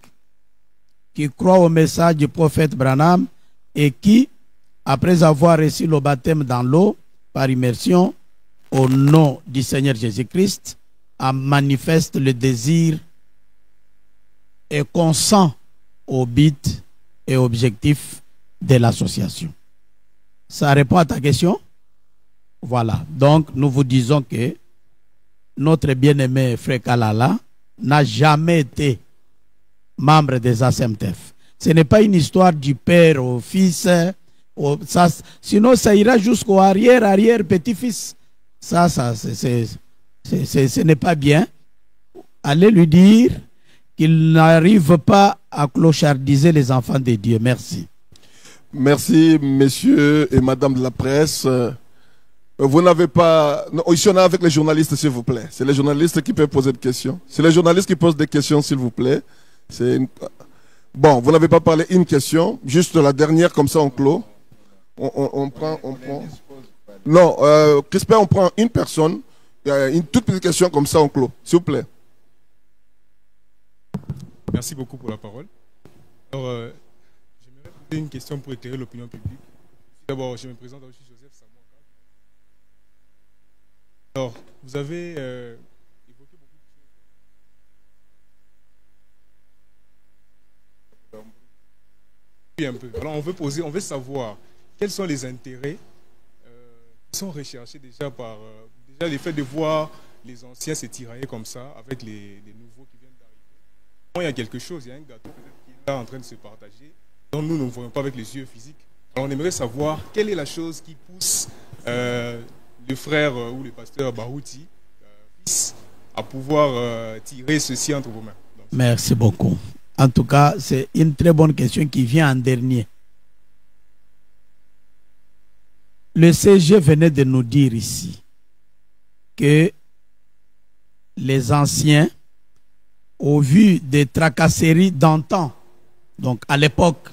qui croit au message du prophète Branham et qui, après avoir reçu le baptême dans l'eau par immersion au nom du Seigneur Jésus-Christ, en manifeste le désir et consent au but et objectif de l'association. Ça répond à ta question? Voilà. Donc, nous vous disons que notre bien-aimé frère Kalala n'a jamais été membre des ASMTF. Ce n'est pas une histoire du père au fils. Sinon, ça ira jusqu'au arrière-petit-fils. Ce n'est pas bien. Allez lui dire qu'il n'arrive pas à clochardiser les enfants de Dieu. Merci. Merci, messieurs et madame de la presse. Vous n'avez pas... Non, ici, on est avec les journalistes, s'il vous plaît. C'est les journalistes qui peuvent poser des questions. C'est les journalistes qui posent des questions, s'il vous plaît. Bon, vous n'avez pas parlé une question. Juste la dernière, comme ça, on clôt. On prend... Non, Crispin, on prend une personne. Une toute petite question, comme ça, on clôt. S'il vous plaît. Merci beaucoup pour la parole. Alors, j'aimerais poser une question pour éclairer l'opinion publique. D'abord, je me présente, je suis Joseph Samoa. Alors, vous avez évoqué beaucoup de choses. Oui, un peu. Alors, on veut savoir quels sont les intérêts qui sont recherchés déjà par déjà le fait de voir les anciens se tirailler comme ça avec les nouveaux qui viennent d'arriver. Il y a quelque chose, il y a un gâteau qui est là en train de se partager, dont nous ne voyons pas avec les yeux physiques. Alors, on aimerait savoir quelle est la chose qui pousse le frère ou le pasteur Barouti à pouvoir tirer ceci entre vos mains. Donc, merci beaucoup. En tout cas, c'est une très bonne question qui vient en dernier. Le CG venait de nous dire ici que les anciens, au vu des tracasseries d'antan, donc à l'époque,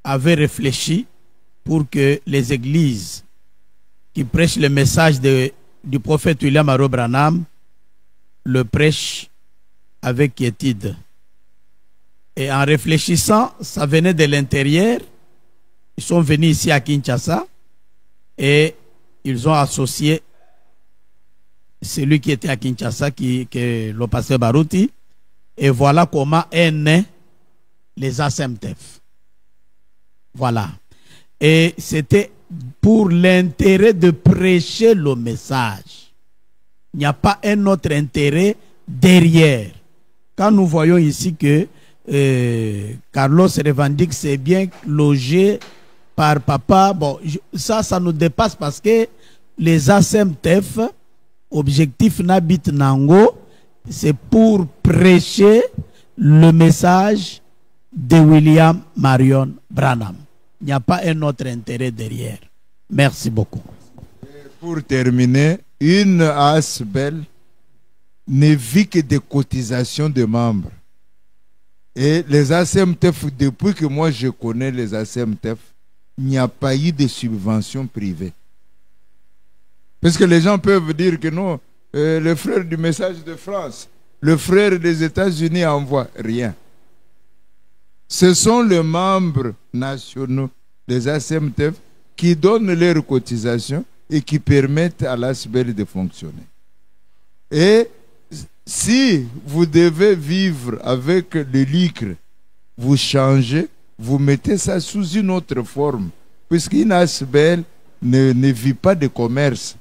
avaient réfléchi pour que les églises qui prêchent le message du prophète William Aro Branham le prêchent avec quiétude. Et en réfléchissant, ça venait de l'intérieur. Ils sont venus ici à Kinshasa et ils ont associé celui qui était à Kinshasa, qui est le pasteur Barouti. Et voilà comment est né les ASMTF. Voilà. Et c'était pour l'intérêt de prêcher le message. Il n'y a pas un autre intérêt derrière. Quand nous voyons ici que Carlos revendique c'est bien logé par papa, bon, ça nous dépasse parce que les ASMTF, objectif Nabit Nango, c'est pour prêcher le message de William Marion Branham. Il n'y a pas un autre intérêt derrière. Merci beaucoup. Pour terminer, une ASBEL ne vit que des cotisations de membres. Et les ASMTF, depuis que moi je connais les ASMTF, il n'y a pas eu de subventions privées. Parce que les gens peuvent dire que non, le frère du message de France, le frère des États-Unis envoie rien. Ce sont les membres nationaux des ASMTF qui donnent leurs cotisations et qui permettent à l'ASBEL de fonctionner. Et si vous devez vivre avec le lucre, vous changez, vous mettez ça sous une autre forme. Puisqu'une ASBEL ne vit pas de commerce.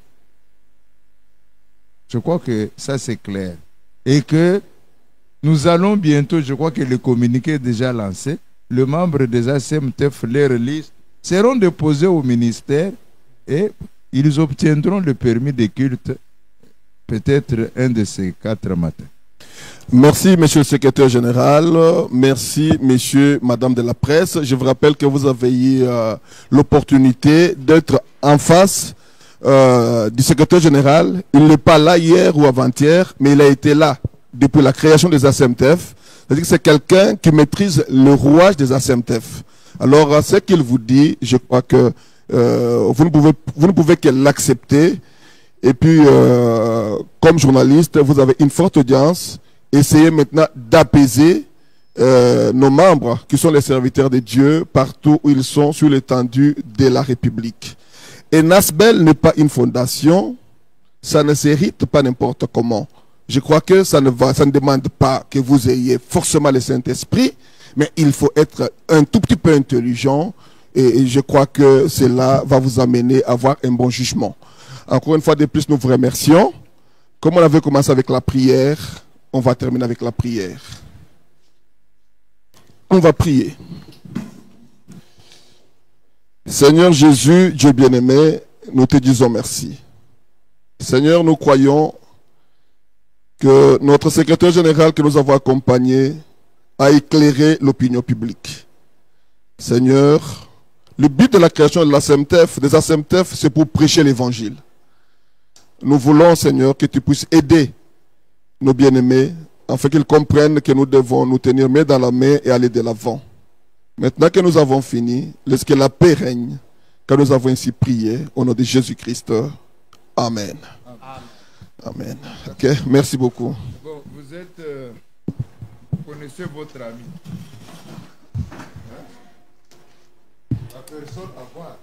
Je crois que ça c'est clair. Et que nous allons bientôt, je crois que le communiqué est déjà lancé, les membres des ASMTF, leurs listes, seront déposés au ministère et ils obtiendront le permis de culte peut-être un de ces 4 matins. Merci, monsieur le secrétaire général. Merci, messieurs, madame de la presse. Je vous rappelle que vous avez eu l'opportunité d'être en face du secrétaire général. Il n'est pas là hier ou avant-hier, mais il a été là depuis la création des ASMTF. C'est-à-dire que c'est quelqu'un qui maîtrise le rouage des ASMTF. Alors, ce qu'il vous dit, je crois que vous ne pouvez que l'accepter. Et puis, comme journaliste, vous avez une forte audience. Essayez maintenant d'apaiser nos membres, qui sont les serviteurs de Dieu, partout où ils sont sur l'étendue de la République. Et Nasbel n'est pas une fondation, ça ne s'hérite pas n'importe comment. Je crois que ça ne demande pas que vous ayez forcément le Saint-Esprit, mais il faut être un tout petit peu intelligent, et je crois que cela va vous amener à avoir un bon jugement. Encore une fois de plus, nous vous remercions. Comme on avait commencé avec la prière, on va terminer avec la prière. On va prier. Seigneur Jésus, Dieu bien-aimé, nous te disons merci. Seigneur, nous croyons que notre secrétaire général que nous avons accompagné a éclairé l'opinion publique. Seigneur, le but de la création de l'ASMTF, des ASMTF, c'est pour prêcher l'évangile. Nous voulons, Seigneur, que tu puisses aider nos bien-aimés, afin qu'ils comprennent que nous devons nous tenir main dans la main et aller de l'avant. Maintenant que nous avons fini, laisse que la paix règne, car nous avons ainsi prié au nom de Jésus-Christ. Amen. Amen. Ok, merci beaucoup. Bon, vous êtes, vous connaissez votre ami. Hein? La personne à voir.